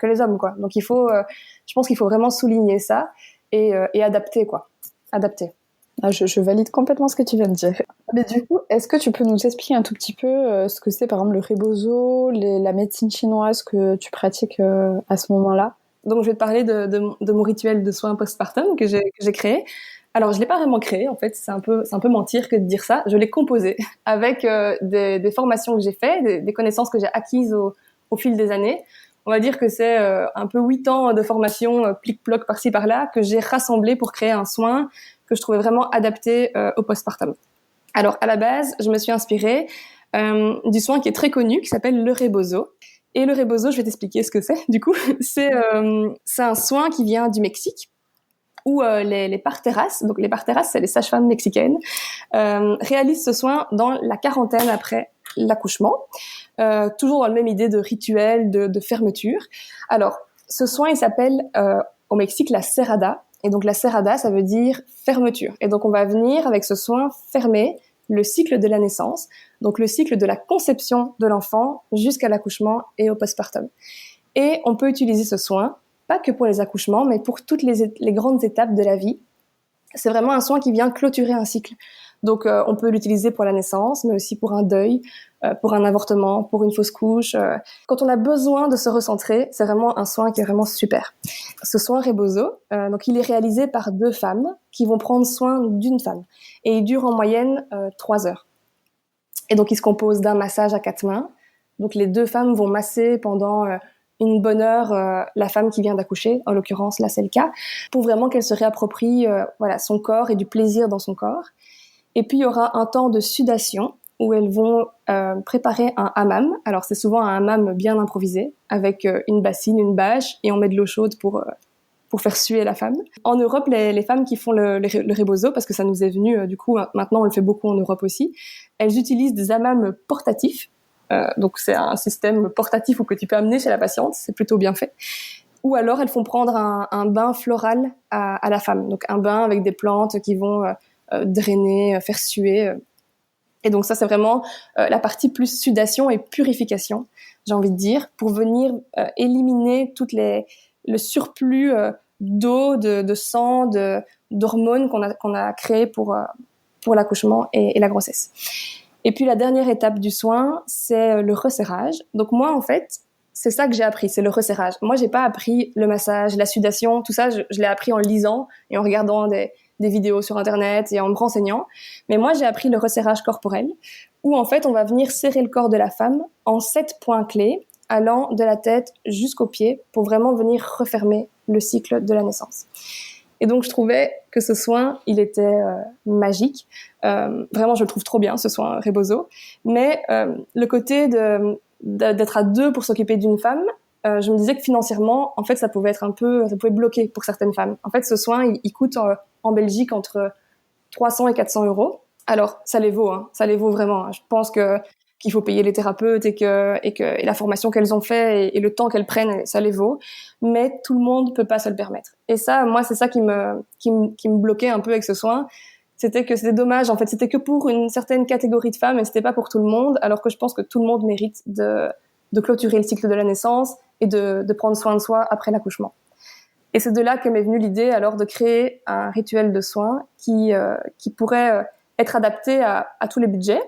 les hommes quoi. Donc je pense qu'il faut vraiment souligner ça et adapter quoi. Adapter. Ah, je valide complètement ce que tu viens de dire. Mais du coup, est-ce que tu peux nous expliquer un tout petit peu ce que c'est par exemple le rebozo, la médecine chinoise que tu pratiques à ce moment-là? Donc je vais te parler de mon rituel de soins postpartum que j'ai créé. Alors je l'ai pas vraiment créé en fait, c'est un peu mentir que de dire ça. Je l'ai composé avec des formations que j'ai faites, des connaissances que j'ai acquises au fil des années. On va dire que c'est un peu 8 ans de formation plic-ploc par-ci par-là que j'ai rassemblé pour créer un soin que je trouvais vraiment adapté au postpartum. Alors, à la base, je me suis inspirée du soin qui est très connu, qui s'appelle le rebozo. Et le rebozo, je vais t'expliquer ce que c'est, du coup. C'est un soin qui vient du Mexique, où les parteras, donc les parteras, c'est les sages-femmes mexicaines, réalisent ce soin dans la quarantaine après l'accouchement, toujours dans la même idée de rituel, de fermeture. Alors, ce soin, il s'appelle au Mexique la cerrada, et donc la cerrada, ça veut dire fermeture. Et donc on va venir avec ce soin fermer le cycle de la naissance, donc le cycle de la conception de l'enfant jusqu'à l'accouchement et au postpartum. Et on peut utiliser ce soin, pas que pour les accouchements, mais pour toutes les grandes étapes de la vie. C'est vraiment un soin qui vient clôturer un cycle. Donc on peut l'utiliser pour la naissance, mais aussi pour un deuil, pour un avortement, pour une fausse couche. Quand on a besoin de se recentrer, c'est vraiment un soin qui est vraiment super. Ce soin rebozo, donc il est réalisé par 2 femmes qui vont prendre soin d'une femme. Et il dure en moyenne 3 heures. Et donc il se compose d'un massage à 4 mains. Donc les 2 femmes vont masser pendant une bonne heure la femme qui vient d'accoucher, en l'occurrence là c'est le cas, pour vraiment qu'elle se réapproprie son corps et du plaisir dans son corps. Et puis il y aura un temps de sudation où elles vont préparer un hammam. Alors c'est souvent un hammam bien improvisé avec une bassine, une bâche, et on met de l'eau chaude pour faire suer la femme. En Europe, les femmes qui font le rebozo, parce que ça nous est venu, du coup maintenant on le fait beaucoup en Europe aussi, elles utilisent des hammams portatifs. Donc c'est un système portatif où que tu peux amener chez la patiente, c'est plutôt bien fait. Ou alors elles font prendre un bain floral à la femme, donc un bain avec des plantes qui vont drainer, faire suer. Et donc ça c'est vraiment la partie plus sudation et purification, j'ai envie de dire, pour venir éliminer le surplus d'eau, de sang, d'hormones qu'on a créé pour l'accouchement et la grossesse. Et puis la dernière étape du soin, c'est le resserrage. Donc moi, en fait, c'est ça que j'ai appris, c'est le resserrage. Moi, j'ai pas appris le massage, la sudation, tout ça, je l'ai appris en lisant et en regardant des vidéos sur Internet et en me renseignant. Mais moi, j'ai appris le resserrage corporel, où en fait, on va venir serrer le corps de la femme en 7 points clés, allant de la tête jusqu'aux pieds, pour vraiment venir refermer le cycle de la naissance. Et donc, je trouvais que ce soin, il était magique. Vraiment, je le trouve trop bien, ce soin rebozo. Mais le côté d'être à 2 pour s'occuper d'une femme, je me disais que financièrement, en fait, ça pouvait bloquer pour certaines femmes. En fait, ce soin, il coûte en Belgique entre 300 et 400 euros. Alors, ça les vaut, ça les vaut vraiment. Je pense qu'il faut payer les thérapeutes et la formation qu'elles ont fait et le temps qu'elles prennent, ça les vaut. Mais tout le monde peut pas se le permettre. Et ça, moi, c'est ça qui me bloquait un peu avec ce soin. C'était que c'était dommage. En fait, c'était que pour une certaine catégorie de femmes et c'était pas pour tout le monde. Alors que je pense que tout le monde mérite de clôturer le cycle de la naissance et de prendre soin de soi après l'accouchement. Et c'est de là que m'est venue l'idée alors de créer un rituel de soins qui pourrait être adapté à tous les budgets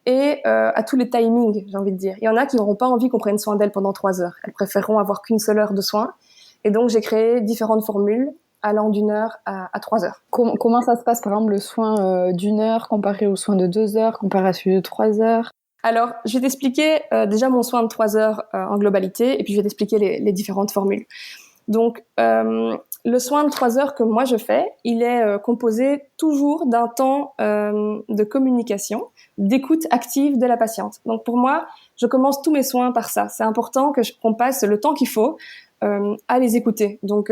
et à tous les timings, j'ai envie de dire. Il y en a qui n'auront pas envie qu'on prenne soin d'elles pendant 3 heures. Elles préféreront avoir qu'une seule heure de soins. Et donc, j'ai créé différentes formules allant d'1 heure à 3 heures. Comment ça se passe, par exemple, le soin d'1 heure comparé au soin de 2 heures, comparé à celui de 3 heures? Alors, je vais t'expliquer déjà mon soin de 3 heures en globalité, et puis je vais t'expliquer les différentes formules. Donc, le soin de 3 heures que moi je fais, il est composé toujours d'un temps de communication, d'écoute active de la patiente. Donc pour moi, je commence tous mes soins par ça. C'est important qu'on passe le temps qu'il faut à les écouter. Donc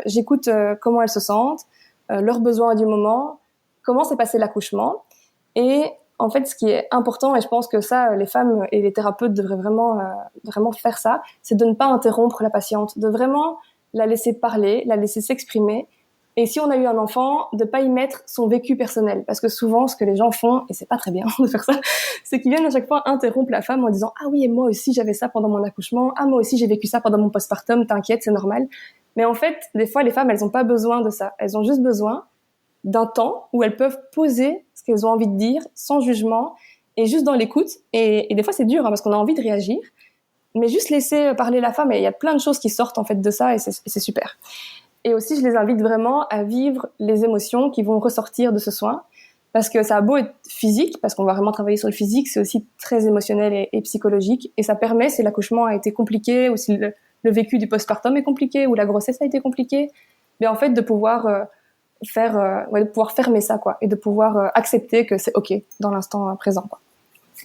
j'écoute comment elles se sentent, leurs besoins du moment, comment s'est passé l'accouchement. Et en fait, ce qui est important, et je pense que ça, les femmes et les thérapeutes devraient vraiment faire ça, c'est de ne pas interrompre la patiente, de vraiment la laisser parler, la laisser s'exprimer. Et si on a eu un enfant, de pas y mettre son vécu personnel. Parce que souvent, ce que les gens font, et c'est pas très bien de faire ça, c'est qu'ils viennent à chaque fois interrompre la femme en disant « Ah oui, et moi aussi j'avais ça pendant mon accouchement. Ah, moi aussi j'ai vécu ça pendant mon postpartum, t'inquiète, c'est normal. » Mais en fait, des fois, les femmes, elles ont pas besoin de ça. Elles ont juste besoin d'un temps où elles peuvent poser ce qu'elles ont envie de dire, sans jugement, et juste dans l'écoute. Et des fois, c'est dur, parce qu'on a envie de réagir. Mais juste laisser parler la femme, et il y a plein de choses qui sortent en fait de ça, et c'est super. Et aussi, je les invite vraiment à vivre les émotions qui vont ressortir de ce soin, parce que ça a beau être physique, parce qu'on va vraiment travailler sur le physique, c'est aussi très émotionnel et psychologique, et ça permet, si l'accouchement a été compliqué, ou si le vécu du postpartum est compliqué, ou la grossesse a été compliquée, mais en fait de pouvoir de pouvoir fermer ça, quoi, et de pouvoir accepter que c'est ok dans l'instant présent, quoi.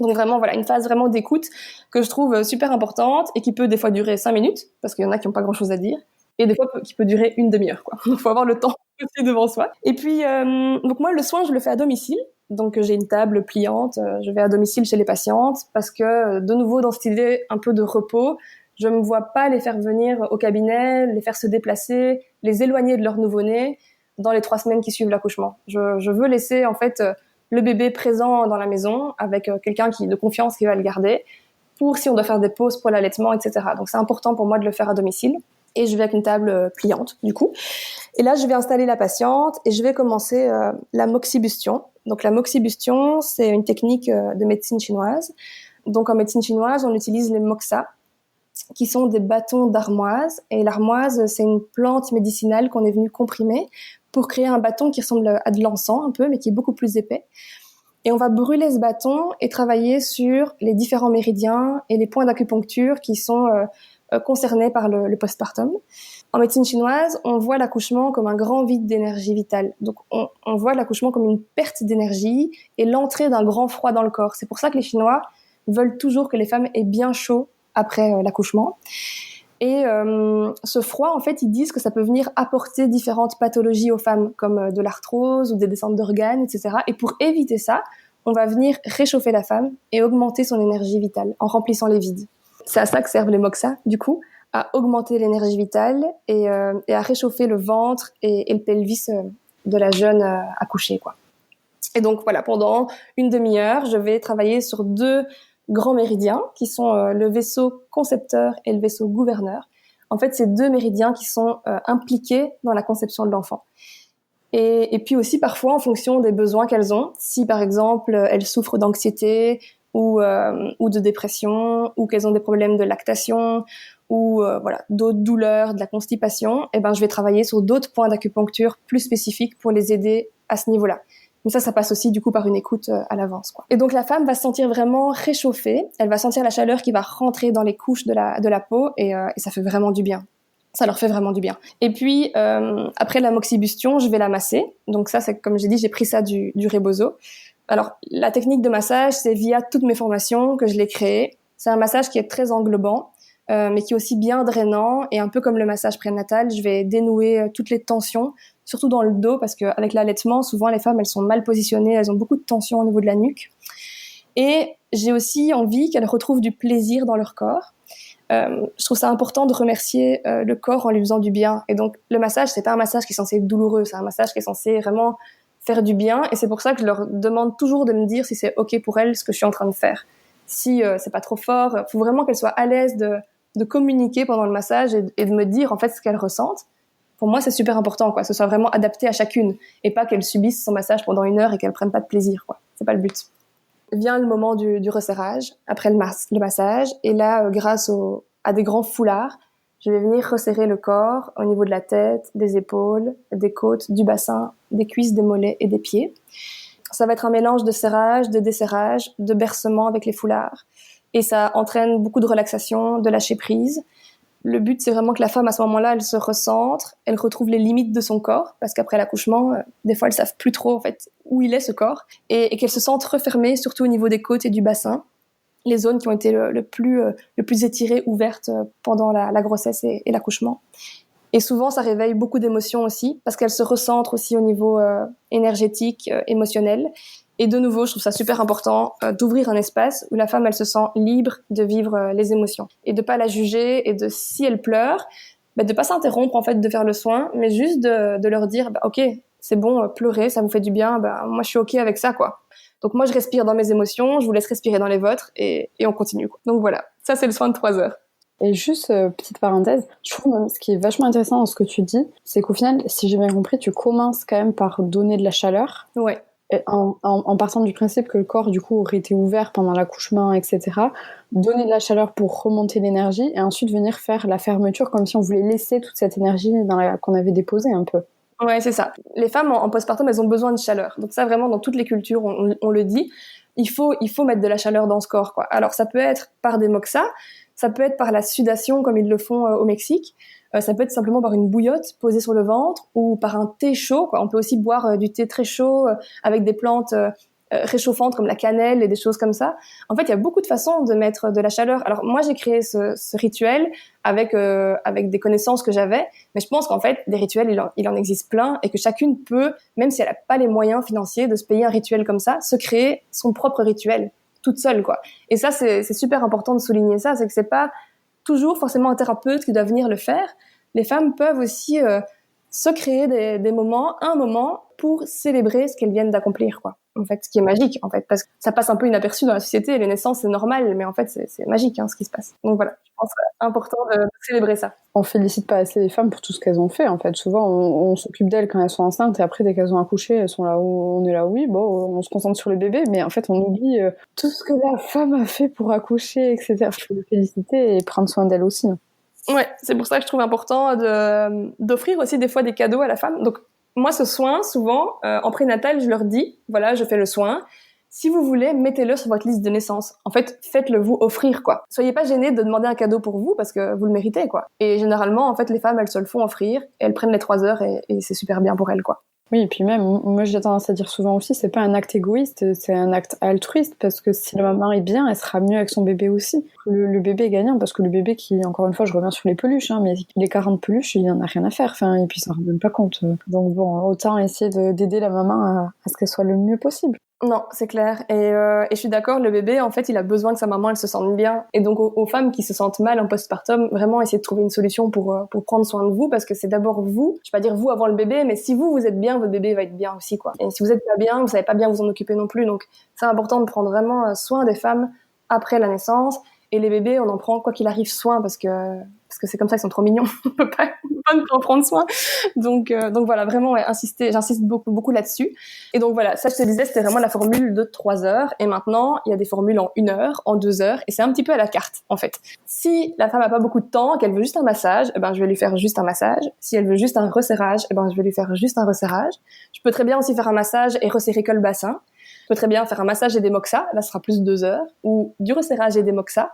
Donc vraiment, voilà, une phase vraiment d'écoute que je trouve super importante et qui peut des fois durer 5 minutes, parce qu'il y en a qui n'ont pas grand-chose à dire, et des fois qui peut durer une demi-heure, quoi. Donc, faut avoir le temps aussi devant soi. Et puis, donc moi, le soin, je le fais à domicile. Donc, j'ai une table pliante. Je vais à domicile chez les patientes parce que, de nouveau, dans cette idée un peu de repos, je me vois pas les faire venir au cabinet, les faire se déplacer, les éloigner de leur nouveau-né dans les 3 semaines qui suivent l'accouchement. Je veux laisser, en fait, le bébé présent dans la maison avec quelqu'un de confiance qui va le garder pour si on doit faire des pauses pour l'allaitement, etc. Donc, c'est important pour moi de le faire à domicile. Et je vais avec une table pliante, du coup. Et là, je vais installer la patiente et je vais commencer la moxibustion. Donc, la moxibustion, c'est une technique de médecine chinoise. Donc, en médecine chinoise, on utilise les moxas, qui sont des bâtons d'armoise. Et l'armoise, c'est une plante médicinale qu'on est venu comprimer pour créer un bâton qui ressemble à de l'encens un peu, mais qui est beaucoup plus épais. Et on va brûler ce bâton et travailler sur les différents méridiens et les points d'acupuncture qui sont concernés par le postpartum. En médecine chinoise, on voit l'accouchement comme un grand vide d'énergie vitale. Donc, on voit l'accouchement comme une perte d'énergie et l'entrée d'un grand froid dans le corps. C'est pour ça que les Chinois veulent toujours que les femmes aient bien chaud après l'accouchement. Et ce froid, en fait, ils disent que ça peut venir apporter différentes pathologies aux femmes, comme de l'arthrose ou des descentes d'organes, etc. Et pour éviter ça, on va venir réchauffer la femme et augmenter son énergie vitale en remplissant les vides. C'est à ça que servent les moxas, du coup, à augmenter l'énergie vitale et à réchauffer le ventre et le pelvis de la jeune accouchée, quoi. Et donc, voilà, pendant une demi-heure, je vais travailler sur 2 grands méridiens qui sont le vaisseau concepteur et le vaisseau gouverneur. En fait, c'est 2 méridiens qui sont impliqués dans la conception de l'enfant. Et puis aussi, parfois, en fonction des besoins qu'elles ont, si par exemple, elles souffrent d'anxiété ou de dépression, ou qu'elles ont des problèmes de lactation, ou d'autres douleurs, de la constipation, et ben je vais travailler sur d'autres points d'acupuncture plus spécifiques pour les aider à ce niveau-là. Mais ça passe aussi du coup par une écoute à l'avance, quoi. Et donc la femme va se sentir vraiment réchauffée, elle va sentir la chaleur qui va rentrer dans les couches de la peau et ça fait vraiment du bien. Ça leur fait vraiment du bien. Et puis après la moxibustion, je vais la masser. Donc ça, c'est comme j'ai dit, j'ai pris ça du Rebozo. Alors la technique de massage, c'est via toutes mes formations que je l'ai créée. C'est un massage qui est très englobant, mais qui est aussi bien drainant et un peu comme le massage prénatal, je vais dénouer toutes les tensions, surtout dans le dos, parce qu'avec l'allaitement, souvent les femmes, elles sont mal positionnées, elles ont beaucoup de tension au niveau de la nuque. Et j'ai aussi envie qu'elles retrouvent du plaisir dans leur corps. Je trouve ça important de remercier le corps en lui faisant du bien. Et donc le massage, c'est pas un massage qui est censé être douloureux, c'est un massage qui est censé vraiment faire du bien. Et c'est pour ça que je leur demande toujours de me dire si c'est ok pour elles ce que je suis en train de faire. Si c'est pas trop fort, faut vraiment qu'elles soient à l'aise de communiquer pendant le massage et de me dire en fait ce qu'elles ressentent. Pour moi, c'est super important, quoi, que ce soit vraiment adapté à chacune et pas qu'elles subissent son massage pendant 1 heure et qu'elles prennent pas de plaisir, quoi. C'est pas le but. Vient le moment du resserrage, après le massage, et là, grâce à des grands foulards, je vais venir resserrer le corps au niveau de la tête, des épaules, des côtes, du bassin, des cuisses, des mollets et des pieds. Ça va être un mélange de serrage, de desserrage, de bercement avec les foulards, et ça entraîne beaucoup de relaxation, de lâcher prise. Le but, c'est vraiment que la femme, à ce moment-là, elle se recentre, elle retrouve les limites de son corps, parce qu'après l'accouchement, des fois, elles savent plus trop, en fait, où il est, ce corps, et qu'elle se sente refermée, surtout au niveau des côtes et du bassin, les zones qui ont été le plus étirées, ouvertes pendant la grossesse et l'accouchement. Et souvent, ça réveille beaucoup d'émotions aussi, parce qu'elle se recentre aussi au niveau énergétique, émotionnel. Et de nouveau, je trouve ça super important d'ouvrir un espace où la femme, elle se sent libre de vivre les émotions et de pas la juger et de, si elle pleure, de pas s'interrompre en fait de faire le soin, mais juste de leur dire ok, c'est bon, pleurer, ça vous fait du bien, moi je suis ok avec ça, quoi. Donc moi je respire dans mes émotions, je vous laisse respirer dans les vôtres et on continue, quoi. Donc voilà, ça c'est le soin de 3 heures. Et juste, petite parenthèse, je trouve même ce qui est vachement intéressant dans ce que tu dis, c'est qu'au final, si j'ai bien compris, tu commences quand même par donner de la chaleur. Ouais. En partant du principe que le corps du coup aurait été ouvert pendant l'accouchement, etc., donner de la chaleur pour remonter l'énergie et ensuite venir faire la fermeture comme si on voulait laisser toute cette énergie qu'on avait déposée un peu. Ouais, c'est ça. Les femmes en postpartum, elles ont besoin de chaleur. Donc ça, vraiment, dans toutes les cultures, on le dit, il faut mettre de la chaleur dans ce corps, quoi. Alors ça peut être par des moxas, Ça peut être par la sudation, comme ils le font au Mexique. Ça peut être simplement par une bouillotte posée sur le ventre ou par un thé chaud, quoi. On peut aussi boire du thé très chaud avec des plantes réchauffantes comme la cannelle et des choses comme ça. En fait, il y a beaucoup de façons de mettre de la chaleur. Alors moi, j'ai créé ce rituel avec des connaissances que j'avais, mais je pense qu'en fait, des rituels, il en existe plein et que chacune peut, même si elle n'a pas les moyens financiers de se payer un rituel comme ça, se créer son propre rituel toute seule, quoi. Et ça, c'est super important de souligner ça, c'est que c'est pas toujours forcément un thérapeute qui doit venir le faire. Les femmes peuvent aussi se créer des moments, un moment pour célébrer ce qu'elles viennent d'accomplir, quoi. En fait, ce qui est magique, en fait, parce que ça passe un peu inaperçu dans la société. Les naissances, c'est normal, mais en fait, c'est magique, hein, ce qui se passe. Donc voilà, je pense que c'est important de célébrer ça. On félicite pas assez les femmes pour tout ce qu'elles ont fait, en fait. Souvent, on s'occupe d'elles quand elles sont enceintes, et après, dès qu'elles ont accouché, elles sont là où on est là, oui, bon, on se concentre sur le bébé, mais en fait, on oublie tout ce que la femme a fait pour accoucher, etc. Il faut les féliciter et prendre soin d'elle aussi. Ouais, c'est pour ça que je trouve important d'offrir aussi des fois des cadeaux à la femme. Donc, moi, ce soin, souvent, en prénatal, je leur dis, voilà, je fais le soin. Si vous voulez, mettez-le sur votre liste de naissance. En fait, faites-le vous offrir, quoi. Soyez pas gênés de demander un cadeau pour vous parce que vous le méritez, quoi. Et généralement, en fait, les femmes, elles se le font offrir et elles prennent les 3 heures et c'est super bien pour elles, quoi. Oui, et puis même, moi j'ai tendance à dire souvent aussi, c'est pas un acte égoïste, c'est un acte altruiste, parce que si la maman est bien, elle sera mieux avec son bébé aussi. Le bébé est gagnant, parce que le bébé qui, encore une fois, je reviens sur les peluches, hein, mais les 40 peluches, il en a rien à faire, enfin, et puis ça ne rend même pas compte. Donc bon, autant essayer d'aider la maman à ce qu'elle soit le mieux possible. Non, c'est clair. Et je suis d'accord, le bébé, en fait, il a besoin que sa maman, elle se sente bien. Et donc, aux femmes qui se sentent mal en postpartum, vraiment essayer de trouver une solution pour prendre soin de vous, parce que c'est d'abord vous. Je vais pas dire vous avant le bébé, mais si vous êtes bien, votre bébé va être bien aussi, quoi. Et si vous êtes pas bien, vous savez pas bien vous en occuper non plus. Donc, c'est important de prendre vraiment soin des femmes après la naissance. Et les bébés, on en prend, quoi qu'il arrive, soin, parce que c'est comme ça, ils sont trop mignons. On peut pas ne pas en prendre soin. Donc voilà, vraiment, ouais, j'insiste beaucoup là-dessus. Et donc voilà, ça, je te disais, c'était vraiment la formule de 3 heures. Et maintenant, il y a des formules en 1 heure, en 2 heures. Et c'est un petit peu à la carte, en fait. Si la femme a pas beaucoup de temps, qu'elle veut juste un massage, eh ben, je vais lui faire juste un massage. Si elle veut juste un resserrage, eh ben, je vais lui faire juste un resserrage. Je peux très bien aussi faire un massage et resserrer que le bassin. Je peux très bien faire un massage et des moxas, là ce sera plus 2 heures, ou du resserrage et des moxas.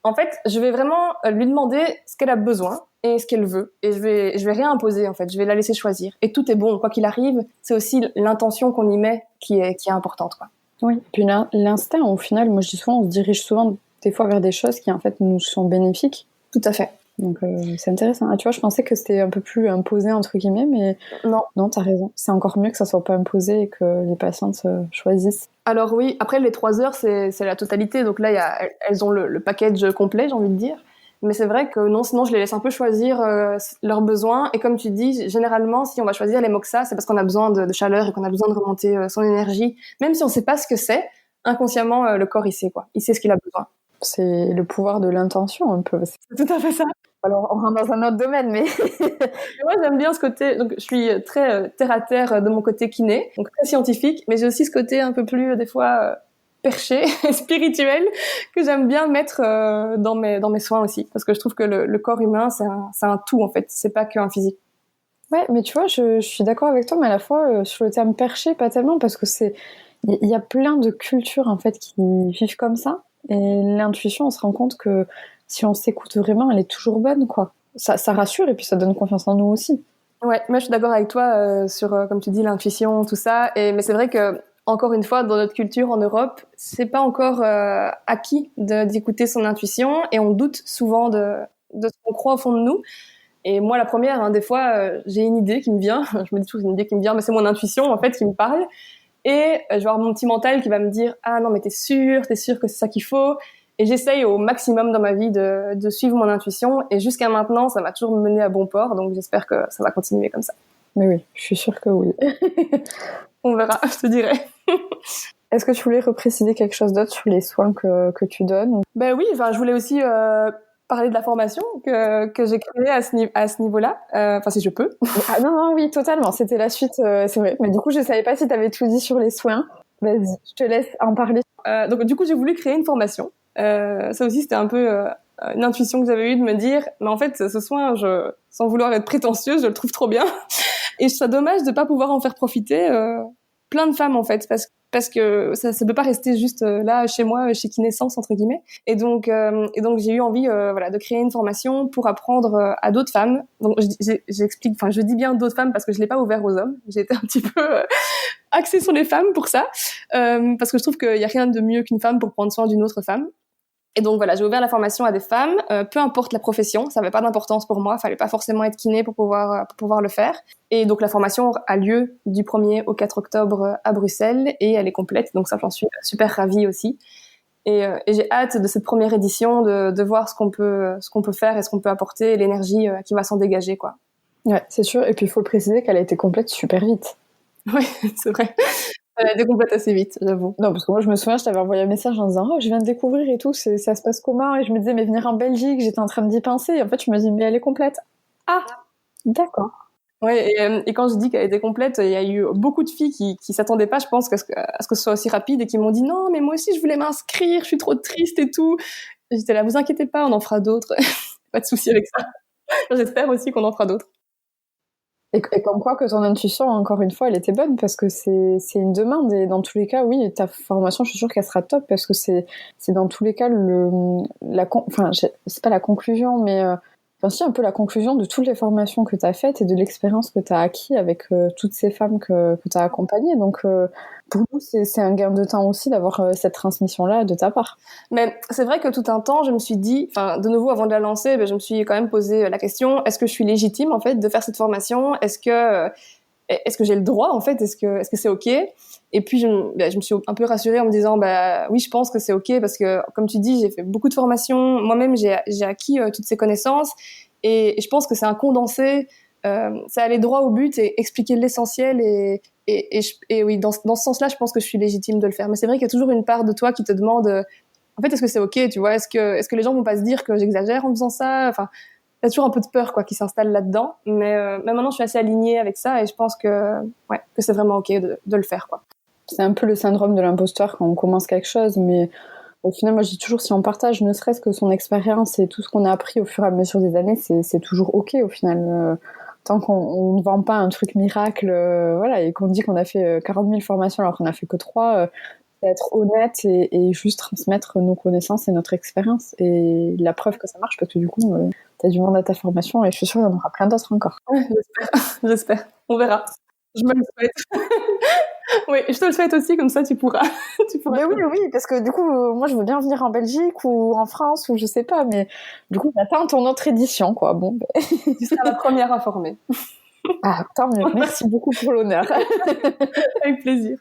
En fait, je vais vraiment lui demander ce qu'elle a besoin et ce qu'elle veut. Et je vais rien imposer, en fait. Je vais la laisser choisir. Et tout est bon. Quoi qu'il arrive, c'est aussi l'intention qu'on y met qui est importante, quoi. Oui. Puis l'instinct, au final, moi je dis souvent, on se dirige souvent des fois vers des choses qui en fait nous sont bénéfiques. Tout à fait. Donc c'est intéressant. Ah, tu vois, je pensais que c'était un peu plus imposé entre guillemets, mais non, t'as raison. C'est encore mieux que ça soit pas imposé et que les patientes choisissent. Alors oui, après les 3 heures, c'est la totalité. Donc là, elles ont le package complet, j'ai envie de dire. Mais c'est vrai que non, sinon je les laisse un peu choisir leurs besoins. Et comme tu dis, généralement, si on va choisir les moxas, c'est parce qu'on a besoin de chaleur et qu'on a besoin de remonter son énergie. Même si on sait pas ce que c'est, inconsciemment, le corps, il sait, quoi. Il sait ce qu'il a besoin. C'est le pouvoir de l'intention, un peu. C'est tout à fait ça. Alors, on rentre dans un autre domaine, mais... Moi, j'aime bien ce côté... Donc, je suis très terre-à-terre de mon côté kiné, donc très scientifique, mais j'ai aussi ce côté un peu plus, des fois, perché, spirituel, que j'aime bien mettre dans mes soins aussi, parce que je trouve que le corps humain, c'est un tout, en fait. C'est pas qu'un physique. Ouais, mais tu vois, je suis d'accord avec toi, mais à la fois, sur le terme perché, pas tellement, parce que il y a plein de cultures, en fait, qui vivent comme ça. Et l'intuition, on se rend compte que si on s'écoute vraiment, elle est toujours bonne, quoi. Ça rassure et puis ça donne confiance en nous aussi. Ouais, moi je suis d'accord avec toi sur, comme tu dis, l'intuition, tout ça. Mais c'est vrai que, encore une fois, dans notre culture en Europe, c'est pas encore acquis d'écouter son intuition et on doute souvent de ce qu'on croit au fond de nous. Et moi, la première, hein, des fois, j'ai une idée qui me vient. Je me dis toujours une idée qui me vient, mais c'est mon intuition en fait qui me parle. Et je vais avoir mon petit mental qui va me dire « Ah non, mais t'es sûr que c'est ça qu'il faut ?» Et j'essaye au maximum dans ma vie de suivre mon intuition. Et jusqu'à maintenant, ça m'a toujours mené à bon port. Donc j'espère que ça va continuer comme ça. Mais oui, je suis sûre que oui. On verra, je te dirai. Est-ce que tu voulais repréciser quelque chose d'autre sur les soins que tu donnes? Ben oui, je voulais aussi parler de la formation que j'ai créée à ce niveau-là. Enfin, si je peux. Ah non, oui, totalement. C'était la suite, c'est vrai. Mais du coup, je savais pas si tu avais tout dit sur les soins. Vas-y, je te laisse en parler. Donc, du coup, j'ai voulu créer une formation. Ça aussi, c'était un peu une intuition que j'avais eue de me dire, mais en fait, ce soin, sans vouloir être prétentieuse, je le trouve trop bien. Et je trouve ça dommage de pas pouvoir en faire profiter plein de femmes en fait, parce que ça peut pas rester juste là chez moi, chez Kinéessence entre guillemets. Et donc j'ai eu envie de créer une formation pour apprendre à d'autres femmes. Donc je dis bien d'autres femmes parce que je l'ai pas ouvert aux hommes. J'ai été un petit peu axée sur les femmes pour ça, parce que je trouve qu'il y a rien de mieux qu'une femme pour prendre soin d'une autre femme. Et donc voilà, j'ai ouvert la formation à des femmes, peu importe la profession, ça n'avait pas d'importance pour moi, fallait pas forcément être kiné pour pouvoir le faire. Et donc la formation a lieu du 1er au 4 octobre à Bruxelles et elle est complète, donc ça j'en suis super ravie aussi. Et j'ai hâte de cette première édition de voir ce qu'on peut faire et ce qu'on peut apporter, l'énergie qui va s'en dégager quoi. Ouais, c'est sûr. Et puis il faut le préciser qu'elle a été complète super vite. Oui, c'est vrai. Elle a été complète assez vite, j'avoue. Non, parce que moi, je me souviens, je t'avais envoyé un message en disant « Oh, je viens de découvrir et tout, ça se passe comment ?» Et je me disais « Mais venir en Belgique, j'étais en train d'y penser. » Et en fait, je me dis « Mais elle est complète. » Ah, d'accord. Ouais, et quand je dis qu'elle était complète, il y a eu beaucoup de filles qui s'attendaient pas, je pense, à ce que ce soit aussi rapide et qui m'ont dit « Non, mais moi aussi, je voulais m'inscrire, je suis trop triste et tout. » J'étais là « Vous inquiétez pas, on en fera d'autres. » Pas de souci avec ça. J'espère aussi qu'on en fera d'autres. Et comme quoi que ton intuition, encore une fois, elle était bonne parce que c'est une demande et dans tous les cas, oui, ta formation, je suis sûre qu'elle sera top parce que c'est dans tous les cas c'est pas la conclusion, mais si un peu la conclusion de toutes les formations que tu as faites et de l'expérience que tu as acquis avec toutes ces femmes que tu as accompagnées. Donc pour nous, c'est un gain de temps aussi d'avoir cette transmission-là de ta part. Mais c'est vrai que tout un temps, je me suis dit, de nouveau avant de la lancer, je me suis quand même posé la question, est-ce que je suis légitime en fait de faire cette formation ? Est-ce que j'ai le droit en fait ? Est-ce que c'est ok ? Et puis je me suis un peu rassurée en me disant oui, je pense que c'est ok parce que comme tu dis, j'ai fait beaucoup de formations, moi-même j'ai acquis toutes ces connaissances et je pense que c'est un condensé, c'est aller droit au but et expliquer l'essentiel et oui, dans ce sens-là, je pense que je suis légitime de le faire. Mais c'est vrai qu'il y a toujours une part de toi qui te demande en fait, est-ce que c'est ok, tu vois ? Est-ce que les gens vont pas se dire que j'exagère en faisant ça ? Enfin, il y a toujours un peu de peur quoi qui s'installe là-dedans, mais maintenant je suis assez alignée avec ça et je pense que c'est vraiment ok de le faire quoi. C'est un peu le syndrome de l'imposteur quand on commence quelque chose, mais au final, moi je dis toujours si on partage ne serait-ce que son expérience et tout ce qu'on a appris au fur et à mesure des années, c'est toujours ok au final. Tant qu'on ne vend pas un truc miracle, et qu'on dit qu'on a fait 40 000 formations alors qu'on a fait que 3, c'est être honnête et juste transmettre nos connaissances et notre expérience. Et la preuve que ça marche, parce que du coup, t'as du monde à ta formation et je suis sûre qu'il y en aura plein d'autres encore. J'espère. On verra. Je me le souhaite. Oui, je te le souhaite aussi, comme ça tu pourras. Mais oui, parce que du coup, moi je veux bien venir en Belgique ou en France ou je sais pas, mais du coup, j'attends ton autre édition, quoi. Bon, tu seras la première informée. Ah, tant mieux. Merci beaucoup pour l'honneur. Avec plaisir.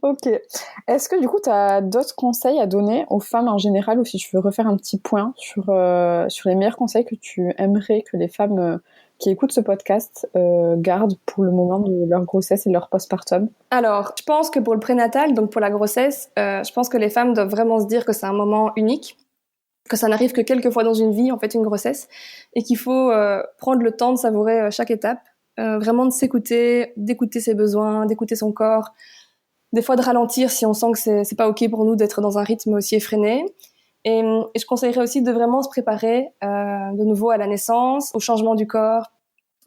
Ok. Est-ce que du coup, tu as d'autres conseils à donner aux femmes en général ou si tu veux refaire un petit point sur les meilleurs conseils que tu aimerais que les femmes qui écoutent ce podcast gardent pour le moment de leur grossesse et de leur postpartum ? Alors, je pense que pour le prénatal, donc pour la grossesse, je pense que les femmes doivent vraiment se dire que c'est un moment unique, que ça n'arrive que quelques fois dans une vie, en fait, une grossesse, et qu'il faut prendre le temps de savourer chaque étape, vraiment de s'écouter, d'écouter ses besoins, d'écouter son corps, des fois de ralentir si on sent que c'est pas ok pour nous d'être dans un rythme aussi effréné. Et je conseillerais aussi de vraiment se préparer de nouveau à la naissance, au changement du corps,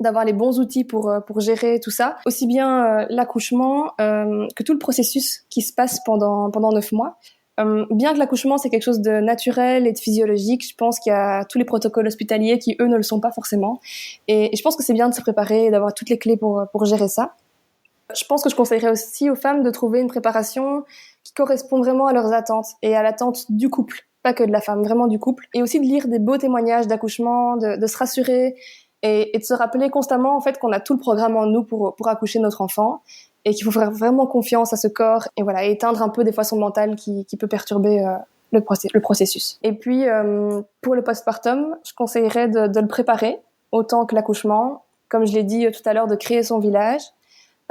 d'avoir les bons outils pour gérer tout ça, aussi bien l'accouchement que tout le processus qui se passe pendant 9 mois. Bien que l'accouchement c'est quelque chose de naturel et de physiologique, je pense qu'il y a tous les protocoles hospitaliers qui eux ne le sont pas forcément. Et je pense que c'est bien de se préparer et d'avoir toutes les clés pour gérer ça. Je pense que je conseillerais aussi aux femmes de trouver une préparation qui correspond vraiment à leurs attentes et à l'attente du couple, pas que de la femme, vraiment du couple. Et aussi de lire des beaux témoignages d'accouchement, de se rassurer et de se rappeler constamment en fait qu'on a tout le programme en nous pour accoucher notre enfant et qu'il faut faire vraiment confiance à ce corps et voilà, éteindre un peu des fois son mental qui peut perturber le processus. Et puis pour le postpartum, je conseillerais de le préparer autant que l'accouchement, comme je l'ai dit tout à l'heure, de créer son village,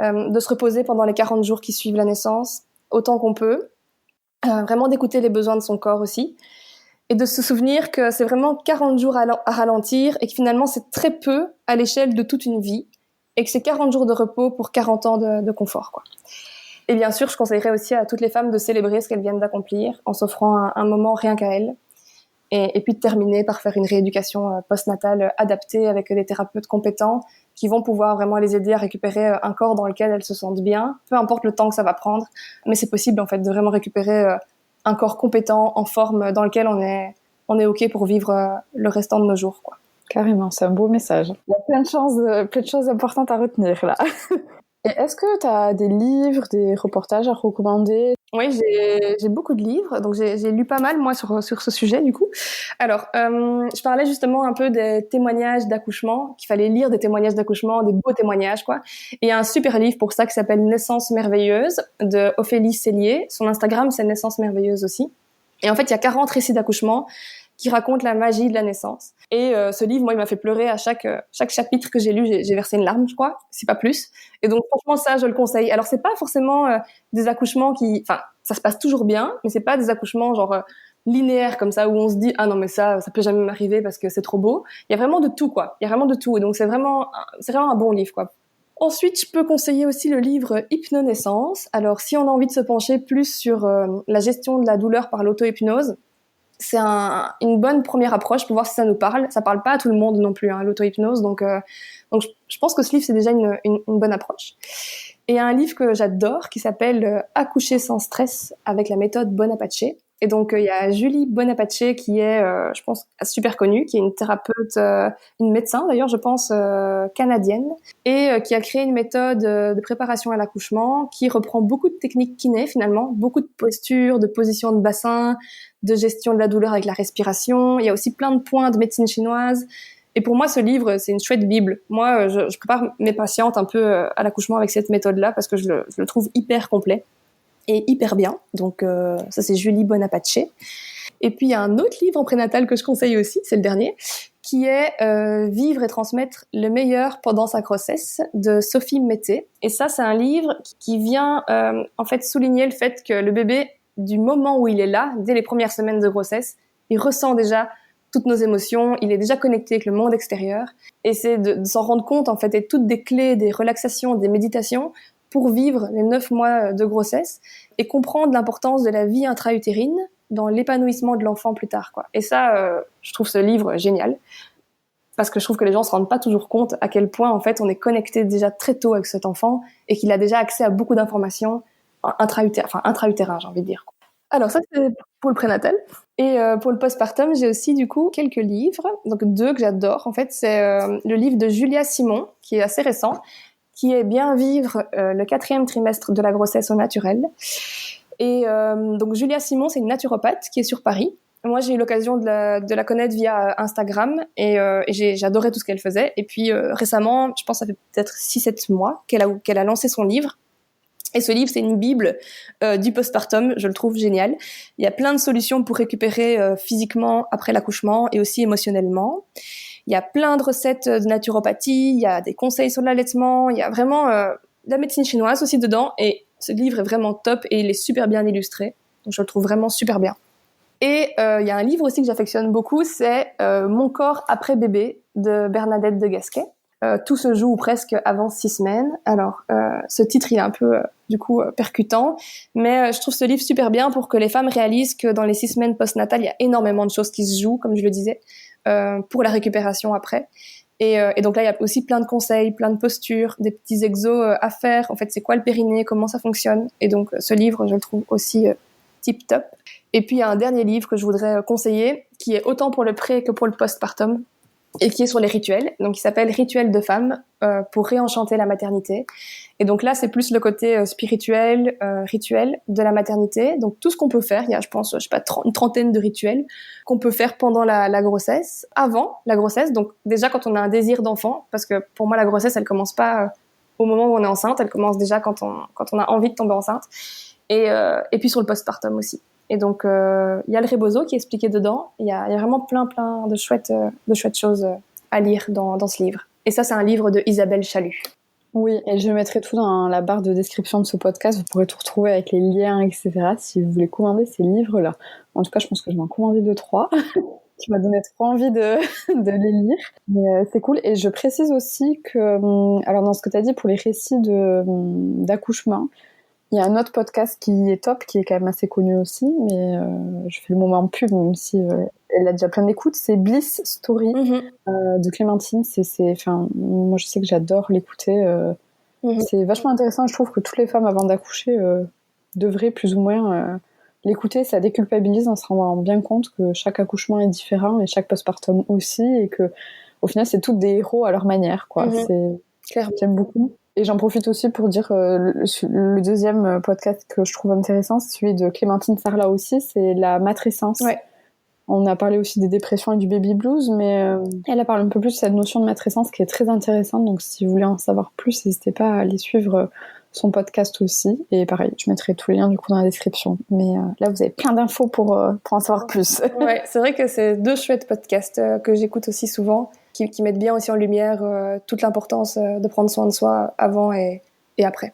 de se reposer pendant les 40 jours qui suivent la naissance, autant qu'on peut, vraiment d'écouter les besoins de son corps aussi, et de se souvenir que c'est vraiment 40 jours à ralentir, et que finalement c'est très peu à l'échelle de toute une vie, et que c'est 40 jours de repos pour 40 ans de confort, quoi. Et bien sûr, je conseillerais aussi à toutes les femmes de célébrer ce qu'elles viennent d'accomplir, en s'offrant un moment rien qu'à elles. et puis de terminer par faire une rééducation postnatale adaptée avec des thérapeutes compétents qui vont pouvoir vraiment les aider à récupérer un corps dans lequel elles se sentent bien, peu importe le temps que ça va prendre, mais c'est possible en fait de vraiment récupérer un corps compétent, en forme, dans lequel on est OK pour vivre le restant de nos jours, quoi. Carrément, c'est un beau message. Il y a plein de choses importantes à retenir là. Et est-ce que tu as des livres, des reportages à recommander? Oui, j'ai beaucoup de livres, donc j'ai lu pas mal moi sur ce sujet du coup. Alors, je parlais justement un peu des témoignages d'accouchement, qu'il fallait lire des témoignages d'accouchement, des beaux témoignages quoi. Et il y a un super livre pour ça qui s'appelle Naissance merveilleuse de Ophélie Cellier. Son Instagram c'est Naissance merveilleuse aussi. Et en fait, il y a 40 récits d'accouchement qui racontent la magie de la naissance. Et ce livre, moi, il m'a fait pleurer à chaque chapitre que j'ai lu. J'ai versé une larme, je crois, si pas plus. Et donc, franchement, ça, je le conseille. Alors, c'est pas forcément des accouchements enfin, ça se passe toujours bien, mais c'est pas des accouchements genre linéaires comme ça où on se dit ah non mais ça peut jamais m'arriver parce que c'est trop beau. Il y a vraiment de tout, quoi. Il y a vraiment de tout. Et donc, c'est vraiment un bon livre, quoi. Ensuite, je peux conseiller aussi le livre Hypnonaissance. Alors, si on a envie de se pencher plus sur la gestion de la douleur par l'auto-hypnose, c'est une bonne première approche pour voir si ça nous parle. Ça parle pas à tout le monde non plus, hein, l'auto-hypnose. Donc je pense que ce livre, c'est déjà une bonne approche. Et il y a un livre que j'adore qui s'appelle Accoucher sans stress avec la méthode Bon-Apache. Et donc, il y a Julie Bon-Apache qui est, je pense, super connue, qui est une thérapeute, une médecin d'ailleurs, je pense, canadienne, et qui a créé une méthode de préparation à l'accouchement qui reprend beaucoup de techniques kiné finalement, beaucoup de postures, de positions de bassin, de gestion de la douleur avec la respiration. Il y a aussi plein de points de médecine chinoise. Et pour moi, ce livre, c'est une chouette bible. Moi, je prépare mes patientes un peu à l'accouchement avec cette méthode-là parce que je le trouve hyper complet et hyper bien. Donc ça, c'est Julie Bon-Apache. Et puis, il y a un autre livre en prénatal que je conseille aussi, c'est le dernier, qui est Vivre et transmettre le meilleur pendant sa grossesse de Sophie Mété. Et ça, c'est un livre qui vient en fait souligner le fait que le bébé, du moment où il est là, dès les premières semaines de grossesse, il ressent déjà toutes nos émotions, il est déjà connecté avec le monde extérieur. Et c'est de s'en rendre compte, en fait, et toutes des clés, des relaxations, des méditations pour vivre les 9 mois de grossesse et comprendre l'importance de la vie intra-utérine dans l'épanouissement de l'enfant plus tard, quoi. Et ça, je trouve ce livre génial parce que je trouve que les gens se rendent pas toujours compte à quel point, en fait, on est connecté déjà très tôt avec cet enfant et qu'il a déjà accès à beaucoup d'informations intra-utérin, j'ai envie de dire. Alors ça, c'est pour le prénatal. Et pour le postpartum, j'ai aussi du coup quelques livres, donc 2 que j'adore. En fait, c'est le livre de Julia Simon, qui est assez récent, qui est Bien vivre le 4e trimestre de la grossesse au naturel. Et donc Julia Simon, c'est une naturopathe qui est sur Paris. Moi, j'ai eu l'occasion de la connaître via Instagram et j'adorais tout ce qu'elle faisait. Et puis récemment, je pense que ça fait peut-être 6-7 mois qu'elle a lancé son livre. Et ce livre, c'est une bible du postpartum, je le trouve génial. Il y a plein de solutions pour récupérer physiquement après l'accouchement et aussi émotionnellement. Il y a plein de recettes de naturopathie, il y a des conseils sur l'allaitement, il y a vraiment de la médecine chinoise aussi dedans. Et ce livre est vraiment top et il est super bien illustré. Donc je le trouve vraiment super bien. Et il y a un livre aussi que j'affectionne beaucoup, c'est Mon corps après bébé de Bernadette de Gasquet. Tout se joue presque avant 6 semaines. Alors, ce titre, il est un peu, percutant, mais je trouve ce livre super bien pour que les femmes réalisent que dans les 6 semaines postnatales, il y a énormément de choses qui se jouent, comme je le disais, pour la récupération après. Et donc là, il y a aussi plein de conseils, plein de postures, des petits exos à faire. En fait, c'est quoi le périnée, comment ça fonctionne. Et donc, ce livre, je le trouve aussi tip top. Et puis, il y a un dernier livre que je voudrais conseiller, qui est autant pour le pré que pour le postpartum, et qui est sur les rituels, donc il s'appelle Rituels de femmes pour réenchanter la maternité. Et donc là, c'est plus le côté spirituel, rituel de la maternité. Donc tout ce qu'on peut faire, il y a, je pense, une trentaine de rituels qu'on peut faire pendant la grossesse, avant la grossesse. Donc déjà quand on a un désir d'enfant, parce que pour moi la grossesse, elle commence pas au moment où on est enceinte, elle commence déjà quand on a envie de tomber enceinte. Et puis sur le postpartum aussi. Et donc, il y a le rebozo qui est expliqué dedans. Il y a vraiment plein de chouettes choses à lire dans ce livre. Et ça, c'est un livre de Isabelle Chalut. Oui, et je mettrai tout dans la barre de description de ce podcast. Vous pourrez tout retrouver avec les liens, etc. si vous voulez commander ces livres-là. En tout cas, je pense que je vais en commander 2-3. Tu m'as donné trop envie de les lire. Mais c'est cool. Et je précise aussi que, alors dans ce que tu as dit pour les récits d'accouchement, Il y a un autre podcast qui est top, qui est quand même assez connu aussi, mais je fais le moment pub, même si elle a déjà plein d'écoutes. C'est Bliss Story de Clémentine. Enfin, moi, je sais que j'adore l'écouter. C'est vachement intéressant. Je trouve que toutes les femmes avant d'accoucher devraient plus ou moins l'écouter. Ça déculpabilise en se rendant bien compte que chaque accouchement est différent et chaque postpartum aussi, et que au final, c'est toutes des héros à leur manière, quoi. J'aime beaucoup. Et j'en profite aussi pour dire le deuxième podcast que je trouve intéressant, c'est celui de Clémentine Sarlat aussi, c'est la matrescence. Ouais. On a parlé aussi des dépressions et du baby blues, mais elle a parlé un peu plus de cette notion de matrescence qui est très intéressante. Donc si vous voulez en savoir plus, n'hésitez pas à aller suivre son podcast aussi. Et pareil, je mettrai tous les liens du coup dans la description. Mais là, vous avez plein d'infos pour en savoir plus. Ouais, c'est vrai que c'est 2 chouettes podcasts que j'écoute aussi souvent, qui mettent bien aussi en lumière toute l'importance de prendre soin de soi avant et après.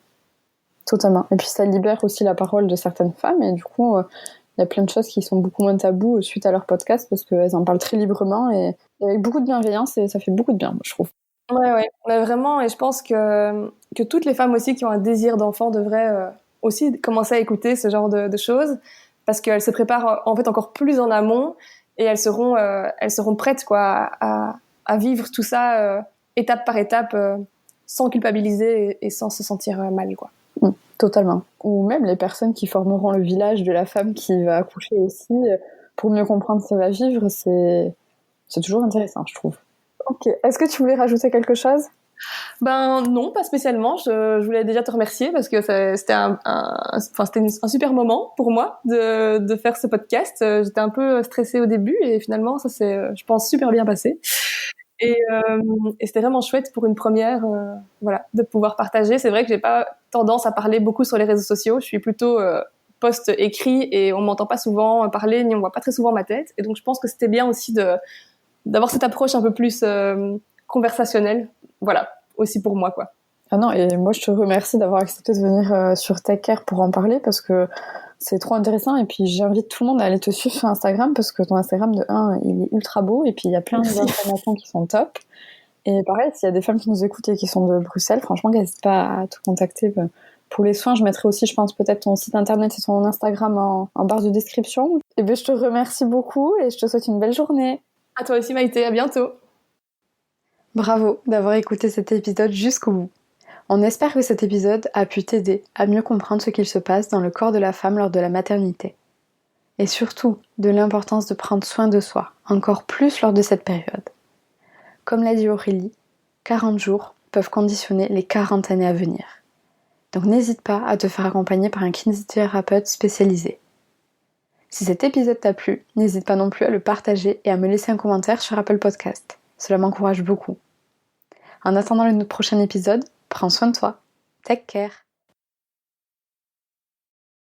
Totalement. Et puis ça libère aussi la parole de certaines femmes, et du coup, il y a plein de choses qui sont beaucoup moins tabous suite à leur podcast, parce qu'elles en parlent très librement et avec beaucoup de bienveillance, et ça fait beaucoup de bien, je trouve. Ouais, mais vraiment, et je pense que toutes les femmes aussi qui ont un désir d'enfant devraient aussi commencer à écouter ce genre de choses, parce qu'elles se préparent en fait encore plus en amont, et elles seront prêtes quoi à vivre tout ça étape par étape, sans culpabiliser et sans se sentir mal, quoi. Totalement. Ou même les personnes qui formeront le village de la femme qui va accoucher aussi, pour mieux comprendre ce qu'elle va vivre, c'est toujours intéressant, je trouve. Ok. Est-ce que tu voulais rajouter quelque chose ? Ben non, pas spécialement. Je voulais déjà te remercier parce que c'était un super moment pour moi de faire ce podcast. J'étais un peu stressée au début et finalement ça s'est, je pense, super bien passé. Et c'était vraiment chouette pour une première, voilà, de pouvoir partager. C'est vrai que j'ai pas tendance à parler beaucoup sur les réseaux sociaux. Je suis plutôt post écrit et on m'entend pas souvent parler ni on voit pas très souvent ma tête. Et donc je pense que c'était bien aussi d'avoir cette approche un peu plus conversationnelle. Voilà, aussi pour moi, quoi. Ah non, et moi je te remercie d'avoir accepté de venir sur Take Care pour en parler, parce que c'est trop intéressant. Et puis j'invite tout le monde à aller te suivre sur Instagram, parce que ton Instagram, de 1, il est ultra beau, et puis il y a plein d'informations qui sont top. Et pareil, s'il y a des femmes qui nous écoutent et qui sont de Bruxelles, franchement, n'hésite pas à te contacter pour les soins. Je mettrai aussi, je pense, peut-être ton site internet et ton Instagram en barre de description. Et bien, je te remercie beaucoup et je te souhaite une belle journée. À toi aussi, Maïté, à bientôt. Bravo d'avoir écouté cet épisode jusqu'au bout. On espère que cet épisode a pu t'aider à mieux comprendre ce qu'il se passe dans le corps de la femme lors de la maternité. Et surtout, de l'importance de prendre soin de soi, encore plus lors de cette période. Comme l'a dit Aurélie, 40 jours peuvent conditionner les 40 années à venir. Donc n'hésite pas à te faire accompagner par un kinésithérapeute spécialisé. Si cet épisode t'a plu, n'hésite pas non plus à le partager et à me laisser un commentaire sur Apple Podcast. Cela m'encourage beaucoup. En attendant le prochain épisode, prends soin de toi. Take care.